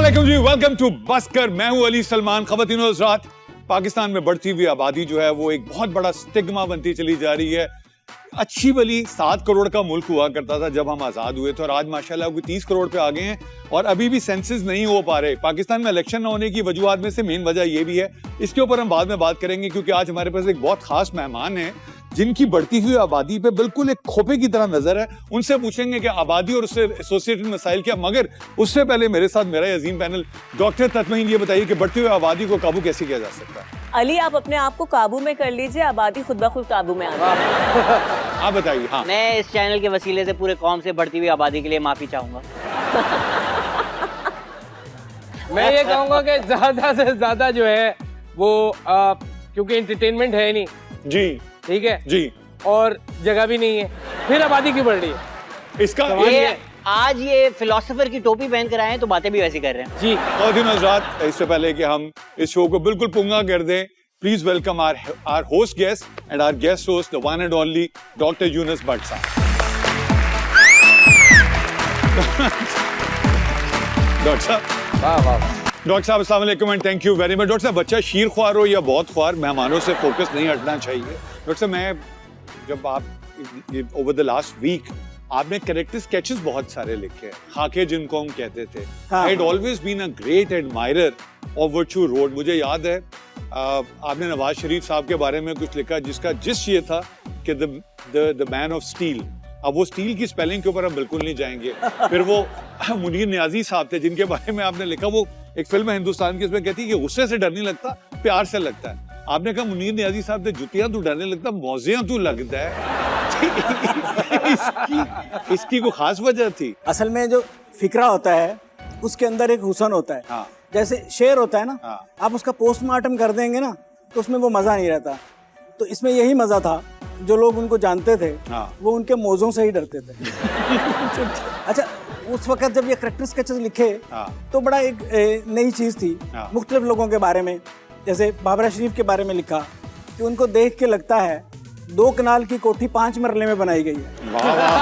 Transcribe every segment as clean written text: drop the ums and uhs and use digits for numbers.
अस्सलामुअलैकुम जी, welcome to बसकर। मैं हूं अली सलमान। ख़वातीन और हज़रात, पाकिस्तान में बढ़ती हुई आबादी जो है वो एक बहुत बड़ा स्टिग्मा बनती चली जा रही है। अच्छी भली 7 करोड़ का मुल्क हुआ करता था जब हम आज़ाद हुए थे, और आज माशाल्लाह वो 30 करोड़ पे आ गए हैं और अभी भी सेंसस नहीं हो पा रहे। पाकिस्तान में इलेक्शन न होने की वजूहात में से मेन वजह ये भी है। इसके ऊपर हम बाद में बात करेंगे, क्योंकि आज हमारे पास एक बहुत खास मेहमान है जिनकी बढ़ती हुई आबादी पे बिल्कुल एक खोपे की तरह नजर है। उनसे पूछेंगे कि आबादी और उससे एसोसिएटेड मसाइल क्या। मगर उससे पहले मेरे साथ मेरा अजीम पैनल। डॉक्टर ततमईन, ये बताइए कि बढ़ती हुई आबादी को काबू कैसे किया जा सकता है? अली, आप अपने आप को काबू में कर लीजिए, आबादी खुद ब खुद काबू में आ जाएगी। आप बताइए। हाँ, मैं इस चैनल के वसीले से पूरे कौम से बढ़ती हुई आबादी के लिए माफी चाहूंगा। मैं ये कहूंगा कि ज्यादा से ज्यादा जो है वो क्योंकि एंटरटेनमेंट है नहीं जी ठीक है जी, और जगह भी नहीं है, फिर आबादी क्यों बढ़ रही है? इसका ये आज ये फिलोसोफर की टोपी पहन कर आए हैं तो बातें भी वैसी कर रहे हैं जी। ख़वातीन और हज़रात, इससे पहले कि हम इस शो को बिल्कुल पुंगा कर दें, please welcome our host guest and our guest host, the one and only doctor Yunus Bhatt साहब। डॉक्टर साहब, वाह वाह। डॉक्टर साहब अस्सलाम वालेकुम and thank you very much. Doctor साहब, बच्चा शीर ख्वार हो या बहुत ख्वार, मेहमानों से फोकस नहीं हटना चाहिए। डॉक्टर साहब, मैं जब आप ओवर द लास्ट वीक आपने कैरेक्टर स्केचेस बहुत सारे लिखे हैं, खाके जिनको हम कहते थे। I had always been a great admirer of what you wrote. मुझे याद है आपने नवाज शरीफ साहब के बारे में कुछ लिखा जिसका जिस ये था कि द मैन ऑफ स्टील। अब वो स्टील की स्पेलिंग के ऊपर हम बिल्कुल नहीं जाएंगे। फिर वो मुनीर नियाजी साहब थे जिनके बारे में आपने लिखा, वो एक फिल्म है हिंदुस्तान की, इसमें कहती है कि गुस्से से डर नहीं लगता, प्यार से लगता है। आपने कहा मुनीर नियाजी साहब से जुतियां तू डरने लगता, मौजियां तू लगता है। इसकी कोई खास वजह थी? असल में जो फिक्रा होता है उसके अंदर एक हुस्न होता है। हाँ। जैसे शेर होता है ना, हाँ। आप उसका पोस्टमार्टम कर देंगे ना तो उसमें वो मजा नहीं रहता। तो इसमें यही मजा था, जो लोग उनको जानते थे हाँ। वो उनके मौजों से ही डरते थे। अच्छा, उस वक्त जब ये कैरेक्टर स्केचेस लिखे हाँ। तो बड़ा एक नई चीज थी। हाँ। मुख्तलिफ लोगों के बारे में, जैसे बाबरा शरीफ के बारे में लिखा कि उनको देख के लगता है 2 कनाल की कोठी 5 मरले में बनाई गई है। वाह वाह।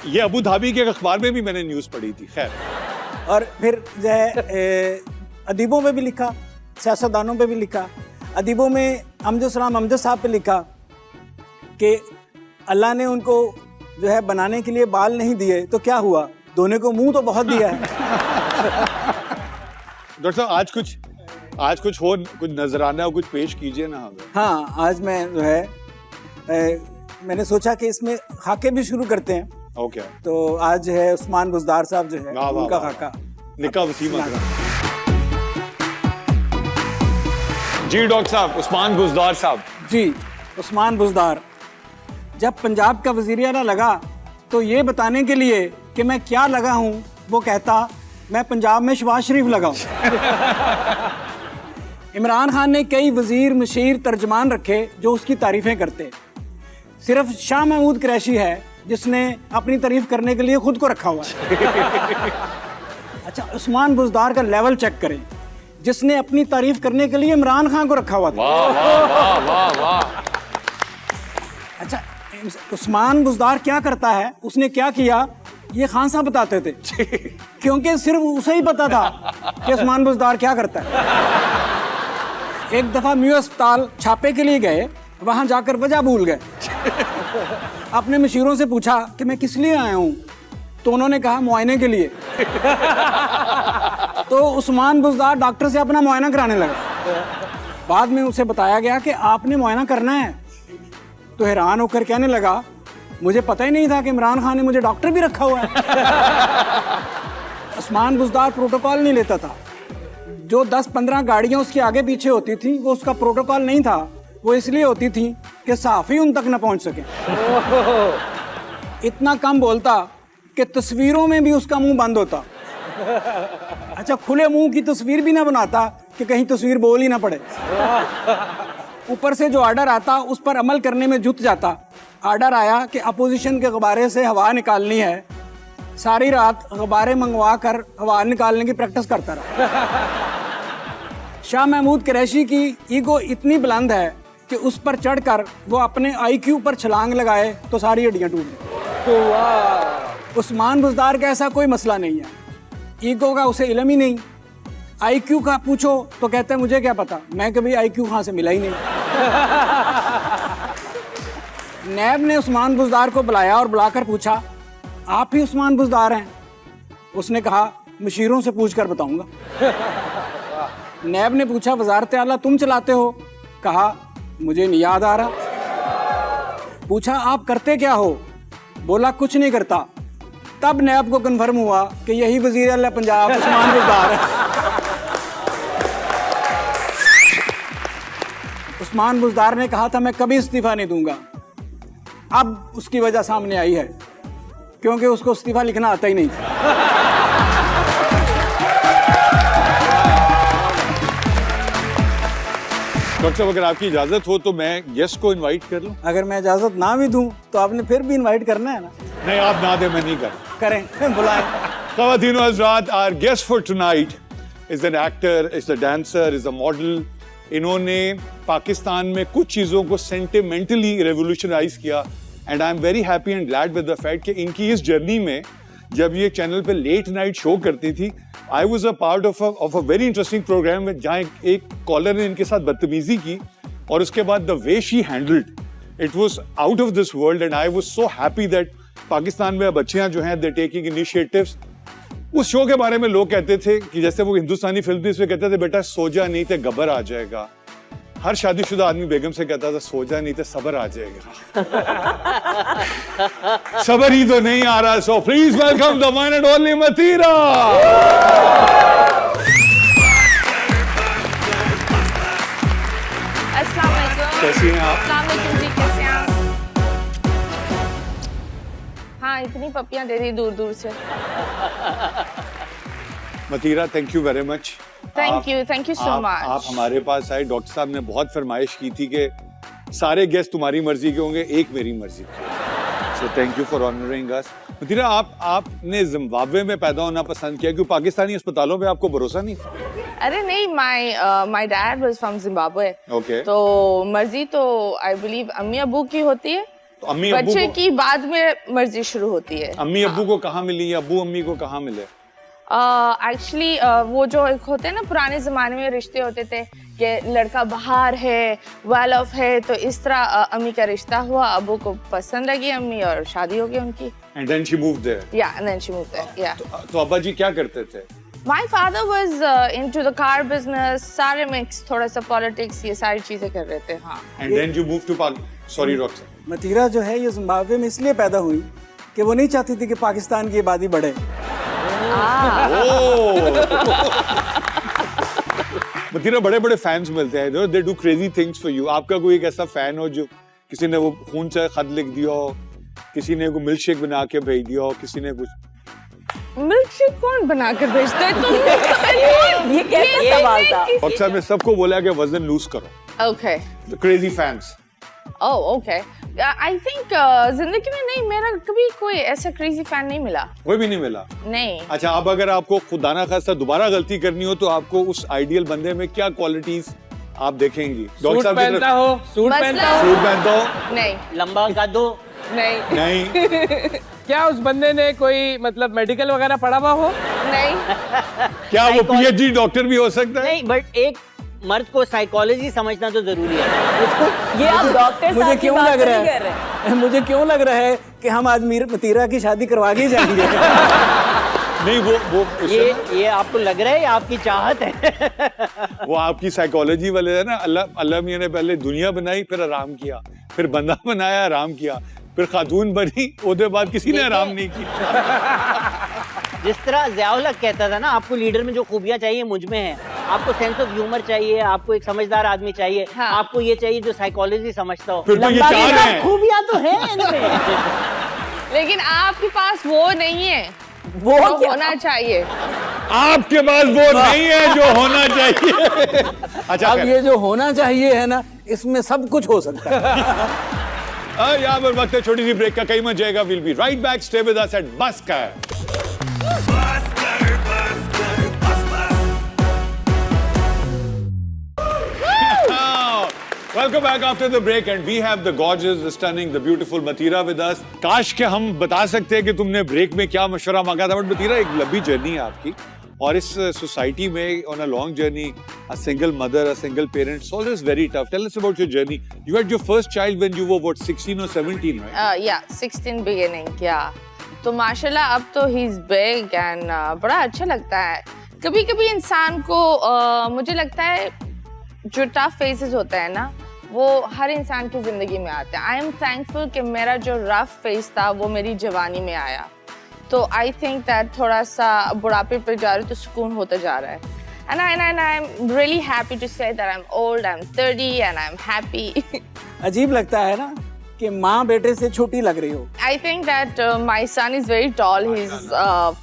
ये अबू धाबी के अखबार में भी मैंने न्यूज पढ़ी थी। खैर, और फिर जो है अदीबों में भी लिखा, सियासतदानों पे भी लिखा। अदीबों में अमजद सलाम अमजद साहब पे लिखा कि अल्लाह ने उनको जो है बनाने के लिए बाल नहीं दिए तो क्या हुआ, धोने को मुंह तो बहुत दिया है। डॉक्टर साहब, आज कुछ हो, कुछ नजराना कुछ पेश कीजिए ना हमें। हाँ, आज मैं जो है मैंने सोचा कि इसमें खाके भी शुरू करते हैं। ओके। तो आज है उस्मान बुज़दार साहब जो है वाह, वाह, उनका वाह। खाका। निका वसीम अकरम जी। डॉक्टर साहब, उस्मान बुज़दार साहब जी, उस्मान बुज़दार जब पंजाब का वज़ीर आला लगा तो ये बताने के लिए कि मैं क्या लगा हूँ, वो कहता मैं पंजाब में शहबाज शरीफ लगा हूँ। इमरान खान ने कई वज़ीर, मशीर, तर्जमान रखे जो उसकी तारीफ़ें करते। सिर्फ शाह महमूद कुरैशी है जिसने अपनी तारीफ़ करने के लिए खुद को रखा हुआ है। अच्छा, उस्मान बुज़दार का लेवल चेक करें, जिसने अपनी तारीफ़ करने के लिए इमरान खान को रखा हुआ था। वाह वाह वाह वाह। अच्छा, उस्मान बुज़दार क्या करता है, उसने क्या किया, ये खान साहब बताते थे, क्योंकि सिर्फ उसे ही पता था कि उस्मान बुज़दार क्या करता है। एक दफ़ा म्यू अस्पताल छापे के लिए गए, वहाँ जाकर वजह भूल गए। अपने मशीरों से पूछा कि मैं किस लिए आया हूँ, तो उन्होंने कहा मुआयने के लिए। तो उस्मान बुज़दार डॉक्टर से अपना मुआयना कराने लगा। बाद में उसे बताया गया कि आपने मुआयना करना है, तो हैरान होकर कहने लगा मुझे पता ही नहीं था कि इमरान खान ने मुझे डॉक्टर भी रखा हुआ है। उस्मान बुज़दार प्रोटोकॉल नहीं लेता था। जो 10-15 गाड़ियाँ उसके आगे पीछे होती थी वो उसका प्रोटोकॉल नहीं था, वो इसलिए होती थी कि सहाफ़ी उन तक न पहुँच सके। इतना कम बोलता कि तस्वीरों में भी उसका मुंह बंद होता। अच्छा, खुले मुंह की तस्वीर भी ना बनाता कि कहीं तस्वीर बोल ही ना पड़े। ऊपर से जो आर्डर आता उस पर अमल करने में जुट जाता। आर्डर आया कि अपोजिशन के गुब्बारे से हवा निकालनी है, सारी रात गुब्बारे मंगवा कर हवा निकालने की प्रैक्टिस करता रहा। शाह महमूद कुरैशी की ईगो इतनी बुलंद है कि उस पर चढ़कर वो अपने IQ पर छलांग लगाए तो सारी हड्डियां टूट गई। उस्मान बुज़दार का ऐसा कोई मसला नहीं है। ईगो का उसे इल्म ही नहीं। आईक्यू का पूछो तो कहता है मुझे क्या पता, मैं कभी आईक्यू कहाँ से मिला ही नहीं। नैब ने उस्मान बुज़दार को बुलाया और बुलाकर पूछा, आप ही उस्मान बुज़दार हैं? उसने कहा, मशीरों से पूछ कर बताऊंगा। नैब ने पूछा, वजारत आला तुम चलाते हो? कहा, मुझे नहीं याद आ रहा। पूछा, आप करते क्या हो? बोला, कुछ नहीं करता। तब नैब को कन्फर्म हुआ कि यही वजीर आला पंजाब उस्मान बुज़दार है। उस्मान बुज़दार ने कहा था, मैं कभी इस्तीफा नहीं दूंगा। अब उसकी वजह सामने आई है, क्योंकि उसको इस्तीफा लिखना आता ही नहीं था। डॉक्टर साहब, अगर आपकी इजाजत हो तो मैं गेस्ट को इनवाइट कर लूं? अगर मैं इजाजत ना भी दूं तो आपने फिर भी इनवाइट करना है ना। नहीं, आप ना दे, मैं नहीं कर। करें, बुलाएं। Khawateen wa Hazrat, our guest for tonight is an actor, is a dancer, is a model. इन्होंने पाकिस्तान में कुछ चीज़ों को सेंटिमेंटली रेवोल्यूशनाइज किया and I am very happy and glad with the fact कि इनकी इस जर्नी में जब ये चैनल पे लेट नाइट शो करती थी, I was a part of a very interesting programme में जहाँ एक कॉलर ने इनके साथ बदतमीजी की और उसके बाद the way she handled it was out of this world and I was so happy that Pakistan में बच्चियां जो हैं दे टेकिंग इनिशिएटिव्स। उस शो के बारे में लोग कहते थे कि जैसे वो हिंदुस्तानी फिल्म थी, इसमें कहते थे बेटा सो जा नहीं तो गबर आ जाएगा। हर शादीशुदा आदमी बेगम से कहता था सो जा नहीं तो सबर आ जाएगा। सबर ही तो नहीं आ रहा। So please welcome the one and only Mathira. अस्सलाम वालेकुम। कैसी हैं आप? अस्सलाम वालेकुम जी, कैसे हैं आप? हाँ, इतनी पपियां दे दी दूर दूर से। Mathira, thank you very much. Thank you so much. आप हमारे पास आए। डॉक्टर साहब ने बहुत फरमाइश की थी कि सारे गेस्ट तुम्हारी मर्जी के होंगे, एक मेरी मर्जी के। So thank you for honouring us. Mathira, आपने जिम्बाब्वे में पैदा होना पसंद किया क्यों? पाकिस्तानी अस्पतालों पे आपको भरोसा नहीं? अरे नहीं, my dad was from Zimbabwe. Okay. तो मर्जी तो आई बिलीव अम्मी अब्बू की होती है, तो अम्मी अब्बू बच्चे को, की बाद में मर्जी शुरू होती है। अम्मी अब्बू को कहाँ मिली या अब्बू अम्मी को कहाँ मिले? एक्चुअली वो जो एक होते हैं ना, पुराने जमाने में रिश्ते होते थे कि लड़का बाहर है, वेल ऑफ है, तो इस तरह अम्मी का रिश्ता हुआ, अब्बू को पसंद लगी अम्मी और शादी हो गई उनकी। And then she moved there. Yeah, and then she moved there. Yeah. तो अब्बा जी क्या करते थे? My father was into the car business, सारे मिक्स, थोड़ा सा पॉलिटिक्स, ये सारी चीजें कर रहे थे। हाँ। And then you moved to Sorry, doctor. Mathira जो है ये जिम्बाब्वे में इसलिए पैदा हुई कि वो नहीं चाहती थी कि पाकिस्तान की आबादी बढ़े। मतीरा, बड़े बड़े फैंस मिलते हैं, they do crazy things for you. आपका कोई एक ऐसा फैन हो जो किसी ने वो खून से खत लिख दिया हो, किसी ने को मिल्क शेक बना के भेज दिया हो, किसी ने कुछ। मिल्क शेक कौन बना कर भेजता है तुम? ये कैसा सवाल था? डॉक्टर साहब ने सबको बोला कि वजन लूज करो। Okay. The crazy fans. Oh, okay. I think जिंदगी में नहीं, मेरा कभी कोई ऐसा क्रेजी फैन नहीं मिला। कोई भी नहीं मिला? नहीं। अच्छा, अब अगर आपको खुदाना खास्ता दोबारा गलती करनी हो तो आपको उस आइडियल बंदे में क्या क्वालिटीज आप देखेंगी? सूट पहनता हो, सूट मतलब- पहनता हो। सूट पहनता हो? नहीं। लंबा कदो। नहीं। नहीं। क्या उस बंदे ने कोई मतलब मेडिकल वगैरह पढ़ा हुआ हो? नहीं। क्या वो पीएचडी डॉक्टर भी हो सकता है? नहीं, बट एक मर्द को साइकोलॉजी समझना तो जरूरी है। ये आप डॉक्टर मुझे साहब की क्यों बात लग तो रहा नहीं कर रहे। है मुझे क्यों लग रहा है कि हम आज मतीरा की शादी करवा के ही जाएंगे। नहीं, वो ये आपको लग रहा है या आपकी चाहत है? वो आपकी साइकोलॉजी वाले है ना। अल्लाह मियां ने पहले दुनिया बनाई, फिर आराम किया, फिर बंदा बनाया, आराम किया, फिर खातून बनी, उसके बाद किसी ने आराम नहीं किया। जिस तरह ज़ियाउल हक कहता था ना, आपको लीडर में जो खूबियां चाहिए मुझ में है। आपको सेंस ऑफ ह्यूमर चाहिए, आपको एक समझदार आदमी चाहिए, हाँ। आपको ये चाहिए जो साइकोलॉजी समझता हो। फिर तो ये लंबा चार भी हैं। खूबियां तो हैं इनमें। लेकिन आपके पास वो नहीं है, वो जो क्या? होना चाहिए। आपके पास वो नहीं है जो होना चाहिए। अच्छा, अब ये जो होना चाहिए है ना, इसमें सब कुछ हो सकता है। यहाँ पर वक्त है छोटी सी ब्रेक का। कहीं मत जाएगा। Will be right back. Stay with us eight बस का। Welcome back after the break and we have the gorgeous, the stunning, the beautiful Matheera with us. काश के हम बता सकते हैं कि तुमने ब्रेक में क्या मशवरा मांगा था, बट Matheera एक लंबी जर्नी है आपकी और इस सोसाइटी में on a long journey, a single mother, a single parent, it's always very tough. Tell us about your journey. You had your first child when you were what, 16 or 17, right? Yeah, 16 beginning, yeah. तो माशाल्लाह अब तो he is big and बड़ा अच्छा लगता है. कभी-कभी इंसान को मुझे लगता है जो टफ फेजेस होता है ना वो हर इंसान की जिंदगी में आते हैं. आई एम थैंकफुल कि मेरा जो रफ फेज था वो मेरी जवानी में आया. तो आई थिंक दैट थोड़ा सा बुढ़ापे पे जा रही तो सुकून होता जा रहा है. And I'm really happy to say that I'm old, I'm 30 and I'm happy. अजीब लगता है ना कि माँ बेटे से छोटी लग रही हो. I think that my son is very tall. He's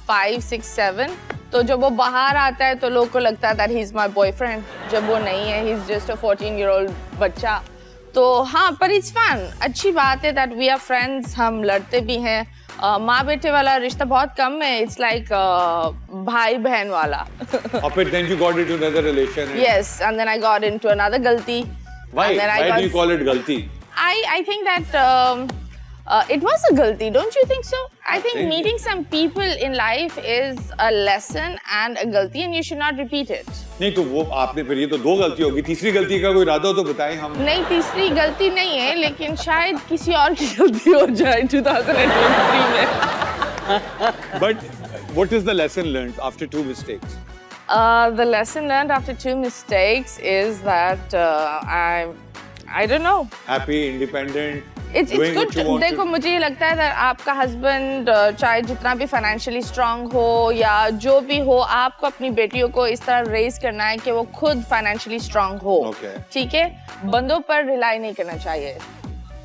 5, 6, 7. तो जब वो बाहर आता है तो लोगों को लगता है that he's my boyfriend. जब वो नहीं है, he's just a 14-year-old बच्चा. तो हाँ, पर it's fun. अच्छी बात है that we are friends. हम लड़ते भी हैं. माँ बेटे वाला रिश्ता बहुत कम है. It's like भाई बहन वाला. और फिर then you got into another relation. And Yes, and then I got into another गलती. Why? And then Why do you call it गलती? I think that it was a galti, don't you think so? I think think meeting some people in life is a lesson and a galti and you should not repeat it. नहीं तो वो आपने फिर ये तो दो गलती होगी, तीसरी गलती का कोई इरादा हो तो बताएं हम. नहीं, तीसरी गलती नहीं है लेकिन शायद किसी और की गलती हो जाए 2023 में. But what is the lesson learned after 2 mistakes? The lesson learned after 2 mistakes is that I don't know. Happy, independent, It's doing good. what you want देखो to. मुझे ये लगता है that आपका हस्बैंड चाहे जितना भी फाइनेंशियली स्ट्रांग हो या जो भी हो, आपको अपनी बेटियों को इस तरह रेज करना है कि वो खुद फाइनेंशियली स्ट्रांग हो. Okay. ठीक है, बंदों पर रिलाई नहीं करना चाहिए.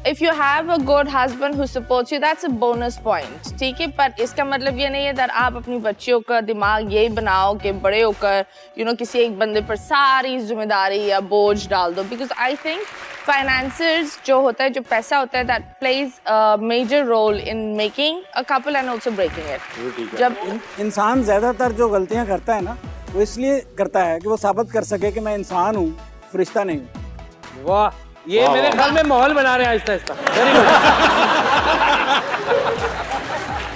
If you have a good husband who supports you, that's a bonus point. ठीक है, पर इसका मतलब ये नहीं है that आप अपनी बच्चियों का दिमाग यही बनाओ कि बड़े होकर किसी एक बंदे पर सारी जिम्मेदारी या बोझ डाल दो. Because I think finances जो होता है, जो पैसा होता है, that plays a major role in making a couple and also breaking it. जब इंसान ज्यादातर जो गलतियां करता है ना वो इसलिए करता है कि वो साबित कर सके कि मैं इंसान हूँ, फरिश्ता नहीं हूँ. वाह, ये वाह, मेरे वाह। ख्याल में माहौल बना रहे हैं Aahista Aahista. Very good.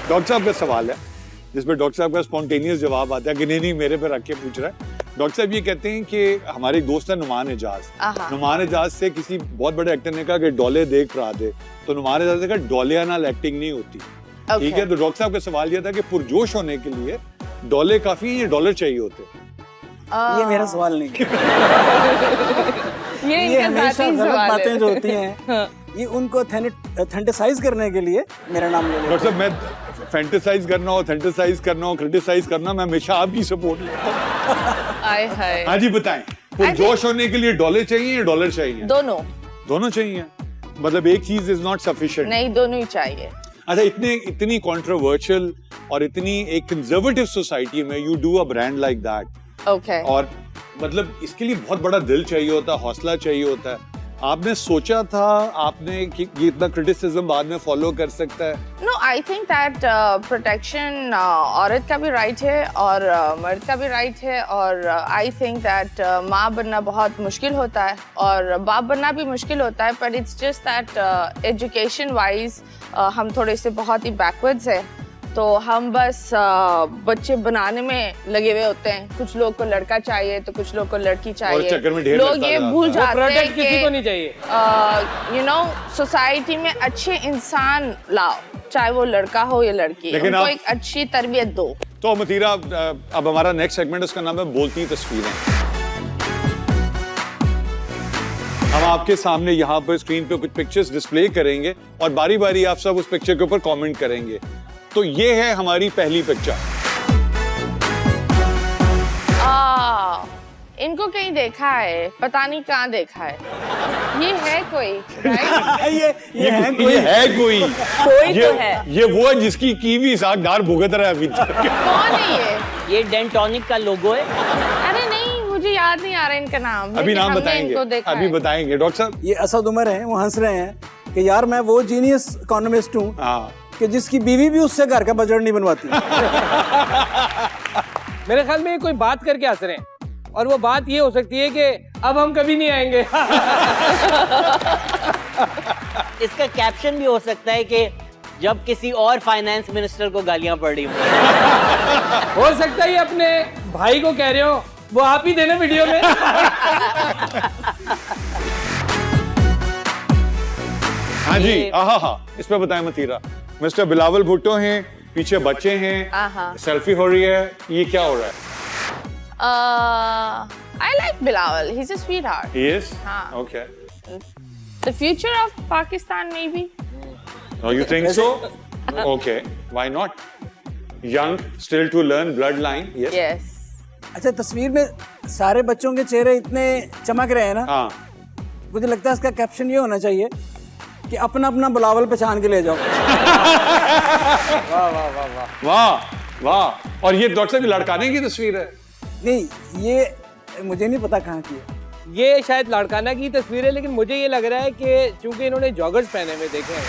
Doctor साहब का सवाल है जिसमें डॉक्टर साहब का स्पॉन्टेनियस जवाब आता है कि नहीं मेरे पे रख के पूछ रहा है. डॉक्टर साहब ये कहते हैं कि हमारे एक दोस्त है नुमान एजाज. नुमान एजाज से किसी बहुत बड़े एक्टर ने कहा कि डोले देख पढ़ा दे, तो नुमान एजाज ने कहा डोले नाल एक्टिंग नहीं होती. ठीक है, तो डॉक्टर साहब का सवाल ये था कि पुरजोश होने के लिए डोले काफी है या डॉलर चाहिए होते? ये मेरा सवाल नहीं है. ये ये इनका हमेशा जाती गलत सवाल बातें है. जो होती हैं ये उनको ऑथेंटिसाइज करने के लिए मेरा नाम ले लेते हैं. डॉक्टर साहब मैं फैंटेसाइज करना, ऑथेंटिसाइज करना, क्रिटिसाइज करना, मैं हमेशा आपकी सपोर्ट लेता हूं. आय हाय. हाँ जी बताएं, पुरजोश होने के लिए डॉलर चाहिए या डॉलर चाहिए? दोनों. दोनों चाहिए. मतलब एक चीज इज नॉट सफिशिएंट. नहीं, दोनों ही चाहिए. अच्छा, इतनी कंट्रोवर्शियल और इतनी एक कंजर्वेटिव सोसाइटी में you do a brand like that. Okay. और मतलब इसके लिए बहुत बड़ा दिल चाहिए होता है, हौसला चाहिए होता है. आपने सोचा था आपने कि ये इतना क्रिटिसिज्म बाद में फॉलो कर सकता है? No, I think that protection औरत का भी राइट है और मर्द का भी राइट है और I think that माँ बनना बहुत मुश्किल होता है और बाप बनना भी मुश्किल होता है, but it's just that education wise हम थोड़े से बहुत ही backwards है. तो हम बस बच्चे बनाने में लगे हुए होते हैं. कुछ लोग को लड़का चाहिए तो कुछ लोग को लड़की चाहिए. चक्कर में ढेर लोग लगता ये जाता भूल है. जाते हैं प्रोडक्ट किसी को नहीं चाहिए. यू नो सोसाइटी में अच्छे इंसान लाओ, चाहे वो लड़का हो या लड़की, लेकिन उनको आप- एक अच्छी तरबियत दो. तो मतीरा, अब हमारा नेक्स्ट सेगमेंट उसका नाम है बोलती तस्वीरें. हम आपके सामने यहाँ पर स्क्रीन पे कुछ पिक्चर्स डिस्प्ले करेंगे और बारी बारी आप सब उस पिक्चर के ऊपर कमेंट करेंगे. तो ये है हमारी पहली पिक्चर. इनको कहीं देखा है, पता नहीं कहाँ देखा है. ये है कोई, right? ये है कोई. ये है कोई. कोई तो है. ये वो है जिसकी कीवी सागदार भुगत रहा है अभी तक. कौन है ये? ये डेंटोनिक का लोगो है. अरे नहीं, मुझे याद नहीं आ रहा इनका नाम. अभी लेकिन नाम हमने बताएंगे, इनको देखा अभी है. बताएंगे. डॉक्टर साहब, ये असद उमर है, वो हंस रहे हैं कि यार मैं वो जीनियस इकोनॉमिस्ट हूँ हाँ, कि जिसकी बीवी भी उससे घर का बजट नहीं बनवाती. मेरे ख्याल में ये कोई बात करके हंस रहे हैं. और वो बात ये हो सकती है कि अब हम कभी नहीं आएंगे। इसका कैप्शन भी हो सकता है कि जब किसी और फाइनेंस मिनिस्टर को गालियां पड़ रही हो सकता है ये अपने भाई को कह रहे हो, वो आप ही देना वीडियो में। हाँ जी, हाँ, इस पे बताएं मतीरा। मिस्टर बिलावल भुट्टो हैं, पीछे बच्चे हैं, सेल्फी हो रही है, ये क्या हो रहा है? I like Bilawal. He's a sweetheart. He is? हाँ. Okay. The future of Pakistan, maybe. Oh, you think so? Okay. Why not? Young, still to learn, bloodline. Yes. Yes. अच्छा, तस्वीर में सारे बच्चों के चेहरे इतने चमक रहे हैं ना, हाँ. मुझे लगता है इसका कैप्शन ये होना चाहिए कि अपना अपना बिलावल पहचान के ले जाओ। वाह वाह। और ये डॉक्टर साहब लड़काने की तस्वीर है? नहीं, ये मुझे नहीं पता कहाँ की है। ये शायद लाड़काना की तस्वीर है, लेकिन मुझे ये लग रहा है कि चूंकि इन्होंने जॉगर्स पहने हुए देखे हैं,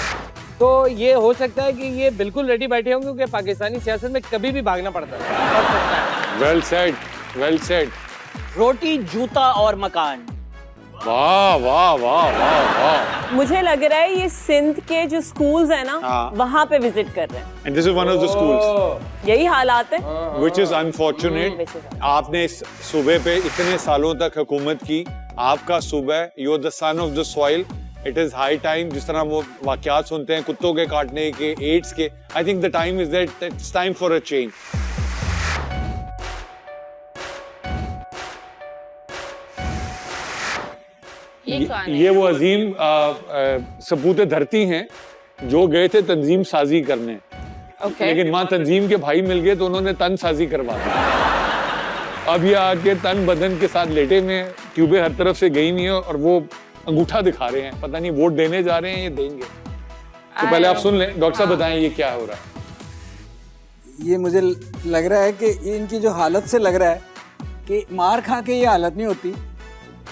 तो ये हो सकता है कि ये बिल्कुल रेडी बैठे होंगे, क्योंकि पाकिस्तानी सियासत में कभी भी भागना पड़ता है। Well said, well said. रोटी, जूता और मकान। वाह वाह वाह वाह वाह। मुझे लग रहा है ये सिंध के जो स्कूल्स है ना, हाँ। वहाँ पे विजिट कर रहे हैं। And this is one of the schools. यही हालात है। Which is unfortunate. आपने इस सूबे पे इतने सालों तक हुकूमत की, आपका सूबा है, you're the son of the soil. It is high time, जिस तरह वो वाक़यात सुनते हैं कुत्तों के काटने के, एड्स के, I think the time is that it's time for a change. ये वो अजीम सपूत धरती हैं जो गए थे तंजीम साजी करने, लेकिन वहां तंजीम के भाई मिल गए तो उन्होंने तन साजी करवा दी। अब ये आके तन बदन के साथ लेटे में, ट्यूबें हर तरफ से गई हुई है और वो अंगूठा दिखा रहे हैं, पता नहीं वोट देने जा रहे हैं या देंगे। तो पहले आप सुन लें, डॉक्टर साहब बताएं ये क्या हो रहा है। ये मुझे लग रहा है कि इनकी जो हालत से लग रहा है कि मार खा के ये हालत नहीं होती,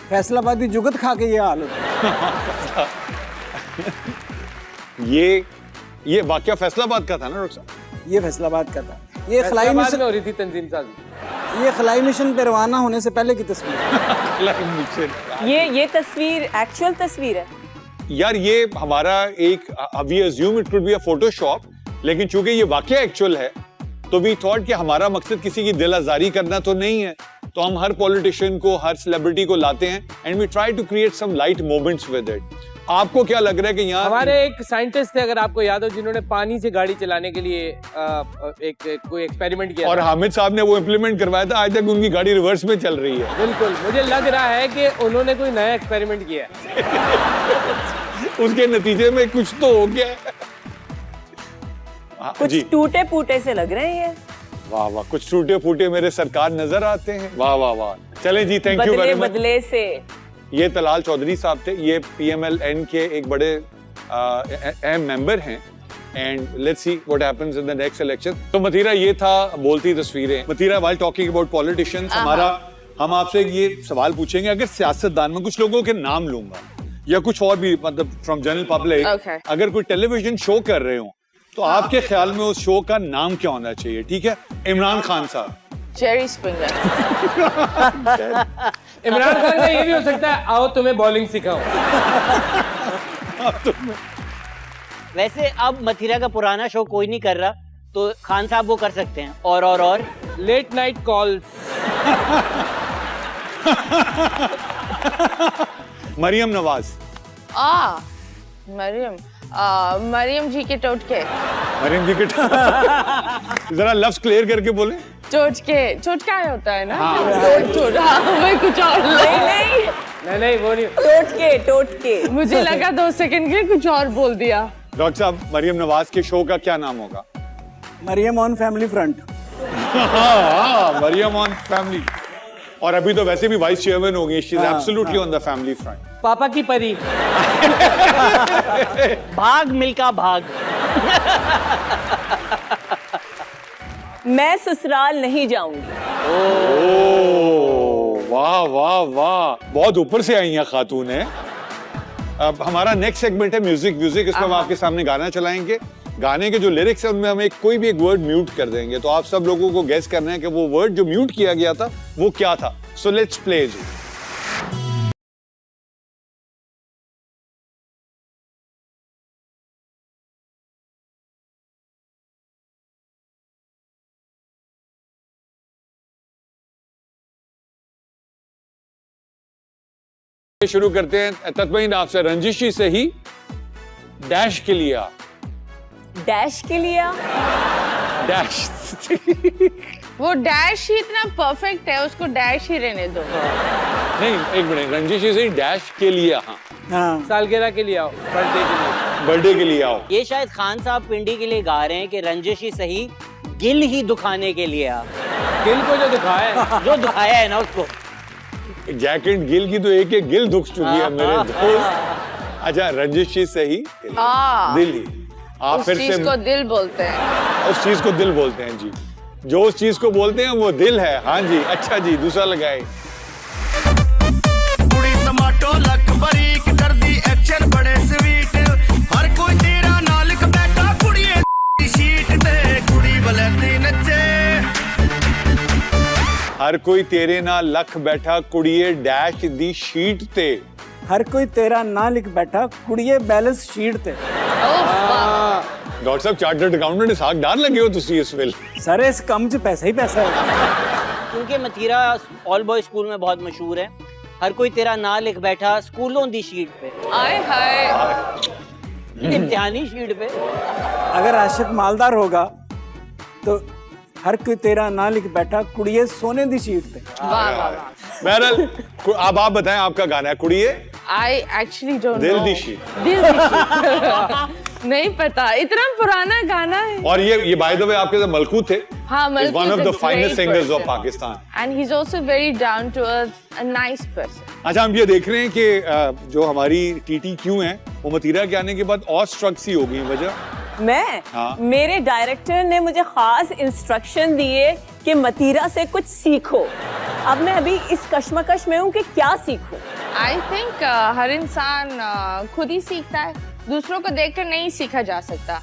फैसलाबादी जुगत खा के ये हाल होता है। ये वाकया फैसलाबाद का था ना डॉक्टर साहब? ये फैसलाबाद का था। ये खलाई फैसलाबाद मिशन में हो रही थी तंजीम साजी। ये खलाई मिशन पे रवाना होने से पहले की तस्वीर। ये तस्वीर एक्चुअल तस्वीर है। यार ये हमारा एक, we assume it could be a Photoshop, लेकिन चूंकि ये वाकया एक्चुअल है तो वी थॉट कि हमारा मकसद किसी की दिल आजारी करना तो नहीं है, तो हम हर पॉलिटिशियन को, हर सेलिब्रिटी को लाते हैं and we try to create some light moments with it. आपको क्या लग रहा है कि यहाँ हमारे एक साइंटिस्ट थे, अगर आपको याद हो, जिन्होंने पानी से गाड़ी चलाने के लिए कोई एक्सपेरिमेंट किया और था। हामिद साहब ने वो इम्प्लीमेंट करवाया था, आज तक उनकी गाड़ी रिवर्स में चल रही है। बिल्कुल, मुझे लग रहा है कि उन्होंने कोई नया एक्सपेरिमेंट किया है। उसके नतीजे में कुछ तो हो गया। कुछ टूटे फूटे से लग रहे हैं ये। वाह वाह, कुछ टूटे फूटे मेरे सरकार नजर आते हैं। वाह वाह वाह। चलें जी, थैंक यू वेरी मच। बदले से ये तलाल चौधरी साहब थे, ये PMLN के एक बड़े अहम मेंबर हैं and let's see what happens in the next election. तो मतीरा, ये था बोलती तस्वीरें। मतीरा, व्हाइल टॉकिंग अबाउट पॉलिटिशियंस, हम आपसे ये सवाल पूछेंगे, अगर सियासतदान में कुछ लोगों के नाम लूंगा या कुछ और भी, मतलब फ्रॉम जनरल पब्लिक, अगर कोई टेलीविजन शो कर रहे हो तो आपके ख्याल में उस शो का नाम क्या होना चाहिए? ठीक है, इमरान खान साहब, जेरी स्प्रिंगर। इमरान खान का ये भी हो सकता है, आओ तुम्हें बॉलिंग सिखाऊं। वैसे अब मथिरा का पुराना शो कोई नहीं कर रहा, तो खान साहब वो कर सकते हैं। और late night calls. Maryam Nawaz. Maryam ji के टोटके। मरियम जी के जरा लफ्ज क्लियर करके बोले। चोटका होता है ना, चोट। मैं कुछ और नहीं वो नहीं। टोटके मुझे लगा 2 सेकंड के कुछ और बोल दिया। डॉक्टर साहब, मरियम नवाज के शो का क्या नाम होगा? Maryam on family front. Maryam on family. और अभी तो वैसे भी वाइस चेयरमैन हो गई, she is absolutely on the family front. पापा की परी। भाग मिल्का भाग। मैं ससुराल नहीं जाऊंगी। वाह वाह वाह, बहुत ऊपर से आई हैं खातून है। अब हमारा नेक्स्ट सेगमेंट है म्यूजिक। इसमें हम आपके सामने गाना चलाएंगे। गाने के जो लिरिक्स है उनमें हम कोई भी एक वर्ड म्यूट कर देंगे, तो आप सब लोगों को गेस करना है कि वो वर्ड जो म्यूट किया गया था वो क्या था। सो लेट्स प्ले जी। शुरू करते हैं तत्मीन आपसे, रंजिशी से ही डैश के लिए आ। डैश के लिए डैश वो डैश ही इतना परफेक्ट है, उसको डैश ही रहने दो। नहीं, एक मिनट, रंजिशी से ही डैश के लिए हाँ, हाँ सालगिरह के लिए आओ, बर्थडे के लिए। बर्थडे के लिए आओ। ये शायद खान साहब पिंडी के लिए गा रहे हैं कि रंजिश ही सही, गिल ही दुखाने के लिए आ। दिल को जो दुखाया है। जो दुखाया है ना उसको। जैकेट गिल की तो एक एक गिल दुख चुकी है मेरे दोस्त। अच्छा, रंजिशी से ही दिल ही। आप उस फिर चीज से को दिल बोलते हैं। उस चीज को दिल बोलते हैं जी, जो उस चीज को बोलते हैं वो दिल है। हाँ जी, अच्छा जी, दूसरा लगाए। कुड़ी टमाटो लक बरीक कर दी एक्शन बड़े स्वीट, हर कोई तेरा नालिक बैठा कुड़िए शीट ते, कुड़ी बलैती नचे। हर कोई तेरे नाल लख बैठा कुड़िए डैश दी शीट ते। हर कोई तेरा ना लिख बैठा कुड़िए बैलेंस शीट ते। डॉक्टर साहब चार्टर्ड अकाउंटेंट इस डाल लगे हो तुसी इस वेले। सर इस कम च पैसा ही पैसा है। क्योंकि मतीरा ऑल बॉय स्कूल में बहुत मशहूर है। हर कोई तेरा ना लिख बैठा स्कूलों दी शीट पे, आए हाय। इम्तिहानी शीट पे। अगर आशिक मालदार होगा तो हर कोई तेरा ना लिख बैठा कुड़िए सोने दी शीट पे। वाह वाह। बहरहाल, अब आप बताएं, आपका गाना है कुड़िए I actually don't दिल know. दी शीट। दिल दी शीट। नहीं पता, इतना पुराना गाना है। और ये बाय द वे आपके साथ मलकू थे। हाँ, Malku one of is the a finest great singers of person. Pakistan. And he's also very down to earth, a nice person. अच्छा, हम ये देख रहे हैं कि जो हमारी TTQ हैं वो मतीरा के आने के बाद और स्ट्रक सी हो गई। वजह मैं हाँ। मेरे डायरेक्टर ने मुझे खास इंस्ट्रक्शन दिए कि मतीरा से कुछ सीखो। अब मैं अभी इस कश्मकश में हूँ कि क्या सीखूं। I think हर इंसान खुद ही सीखता है, दूसरों को देखकर नहीं सीखा जा सकता।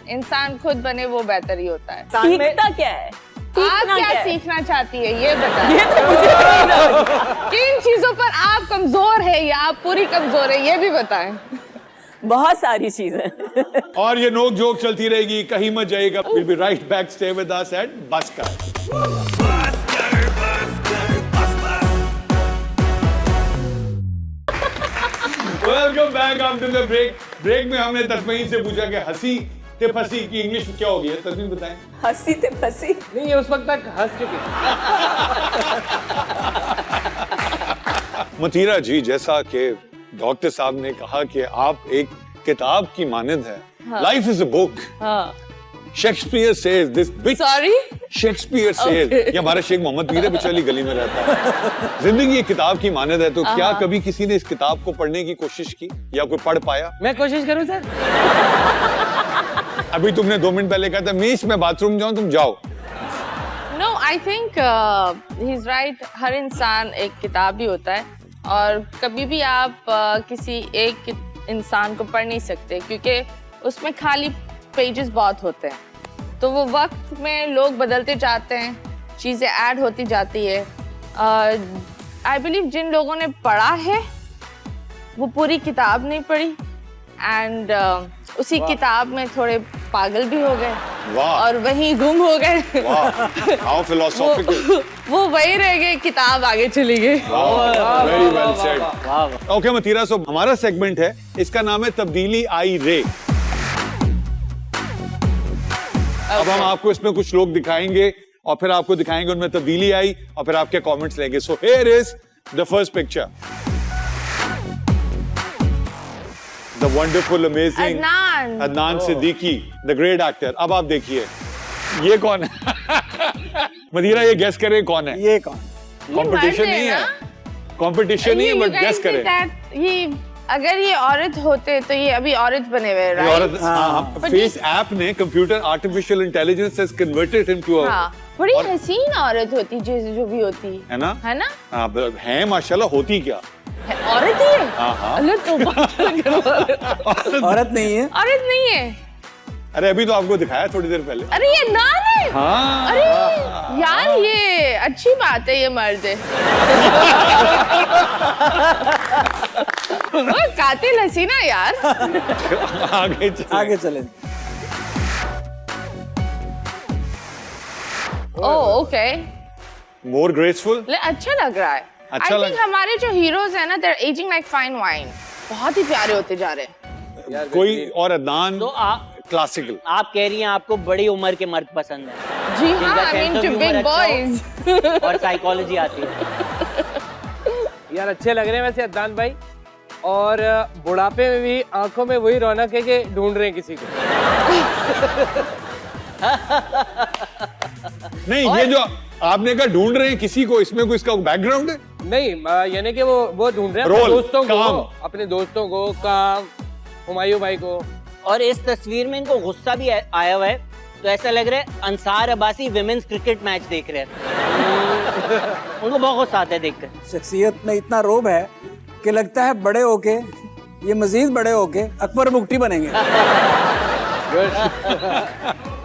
इंसान खुद बने वो बेहतर ही होता है। सीखता क्या है? आप सीखना क्या है? सीखना चाहती है ये बताएं। ये तो मुझे नहीं लगा। किन चीजों पर आप कमजोर है या आप पूरी कमजोर है ये भी बताएं। बहुत सारी चीजें। और ये नोक जोक चलती रहेगी, कहीं मत जाइएगा। Will be right back, stay with us at बसकर। Welcome back after the break. Break में हमने तस्मीन से पूछा कि हंसी ते फंसी की इंग्लिश में क्या होगी? तस्मीन बताएं। हंसी ते फंसी। नहीं, ये उस वक्त तक हंस चुकी थी। मतीरा जी, जैसा कि डॉक्टर साहब ने कहा कि आप एक किताब की मानद है। Life is a book. हाँ। Shakespeare says this bitch. Sorry? Shakespeare says, Okay. ये हमारा शेख मोहम्मद पीर है, बिचौली गली में रहता है। जिंदगी एक किताब की मानद है, तो क्या कभी किसी ने इस किताब को पढ़ने की कोशिश की या कोई पढ़ पाया? मैं कोशिश करूं सर? अभी तुमने 2 मिनट पहले कहा था मीस मैं बाथरूम जाऊं, तुम जाओ। No, I think he's right. हर इंसान एक किताब ही होता है और कभी भी आप किसी एक इंसान को पढ़ नहीं सकते क्योंकि उसमें खाली पेजेस बहुत होते हैं। तो वो वक्त में लोग बदलते जाते हैं, चीज़ें ऐड होती जाती है। आई बिलीव जिन लोगों ने पढ़ा है वो पूरी किताब नहीं पढ़ी एंड उसी किताब में थोड़े पागल भी हो गए वाह। और वहीं गुम हो गए। वाह, हाउ फिलोसॉफिकल। वो वही रह गए, किताब आगे चली गई। Very well said. वाह वाह। ओके मतीरा, सो हमारा सेगमेंट है, इसका नाम है तब्दीली आई रे। अब हम आपको इसमें कुछ लोग दिखाएंगे और फिर आपको दिखाएंगे उनमें तब्दीली आई और फिर आपके कमेंट्स लेंगे। So here is the first picture, the wonderful amazing Adnan Siddiqui, the great actor. अब आप देखिए ये कौन है? मदीरा, ये गेस करें कौन है? ये कौन? कंपटीशन नहीं है, कंपटीशन नहीं है, बट गेस करें। ये अगर ये औरत होते तो ये अभी औरत बने हुए, ये राइट? औरत, हाँ, फेस ऐप ने, computer artificial intelligence has converted him to हाँ, बड़ी हसीन औरत होती जो भी होती है ना? है ना? हाँ, है माशाल्लाह। होती क्या? औरत ही है। हाँ, हाँ। अल्लाह तौबा। औरत नहीं है। औरत नहीं है। अरे अभी तो आपको दिखाया थोड़ी देर पहले। अरे ये नान है। हाँ। अरे यार ये अच्छी बात है ये मर्द है। वो कातिल हसीना यार। आगे चलिए। आगे चलें। ओह ओके, मोर ग्रेसफुल। अच्छा लग रहा है। अच्छा आई लग- थिंक हमारे जो हीरोज है ना, they're aging like fine wine, बहुत ही प्यारे होते जा रहे हैं। कोई और अदनान तो आप क्लासिकल। कह रही हैं आपको बड़ी उम्र के मर्द पसंद है जी हाँ, जिनका I mean sense of to humor big अच्छा हो बॉयज। और साइकोलॉजी आती है। यार अच्छे लग रहे हैं वैसे अदनान भाई, और बुढ़ापे में भी आंखों में वही रौनक है कि ढूंढ रहे हैं किसी को। नहीं, ये जो आपने कहा ढूंढ रहे हैं किसी को, इसमें कोई इसका बैकग्राउंड है? नहीं यानी कि वो ढूंढ रहे हैं रोल, अपने दोस्तों को, काम। अपने दोस्तों को, काम, हुमायूं भाई को। और इस तस्वीर में इनको गुस्सा भी आया हुआ है, तो ऐसा लग रहा है Ansar Abbasi women's cricket match देख रहे हैं। उनको बहुत गुस्सा आता है देखकर। शख्सियत में इतना रोब है कि लगता है बड़े होके, ये मजीद बड़े होके अकबर मुफ्ती बनेंगे।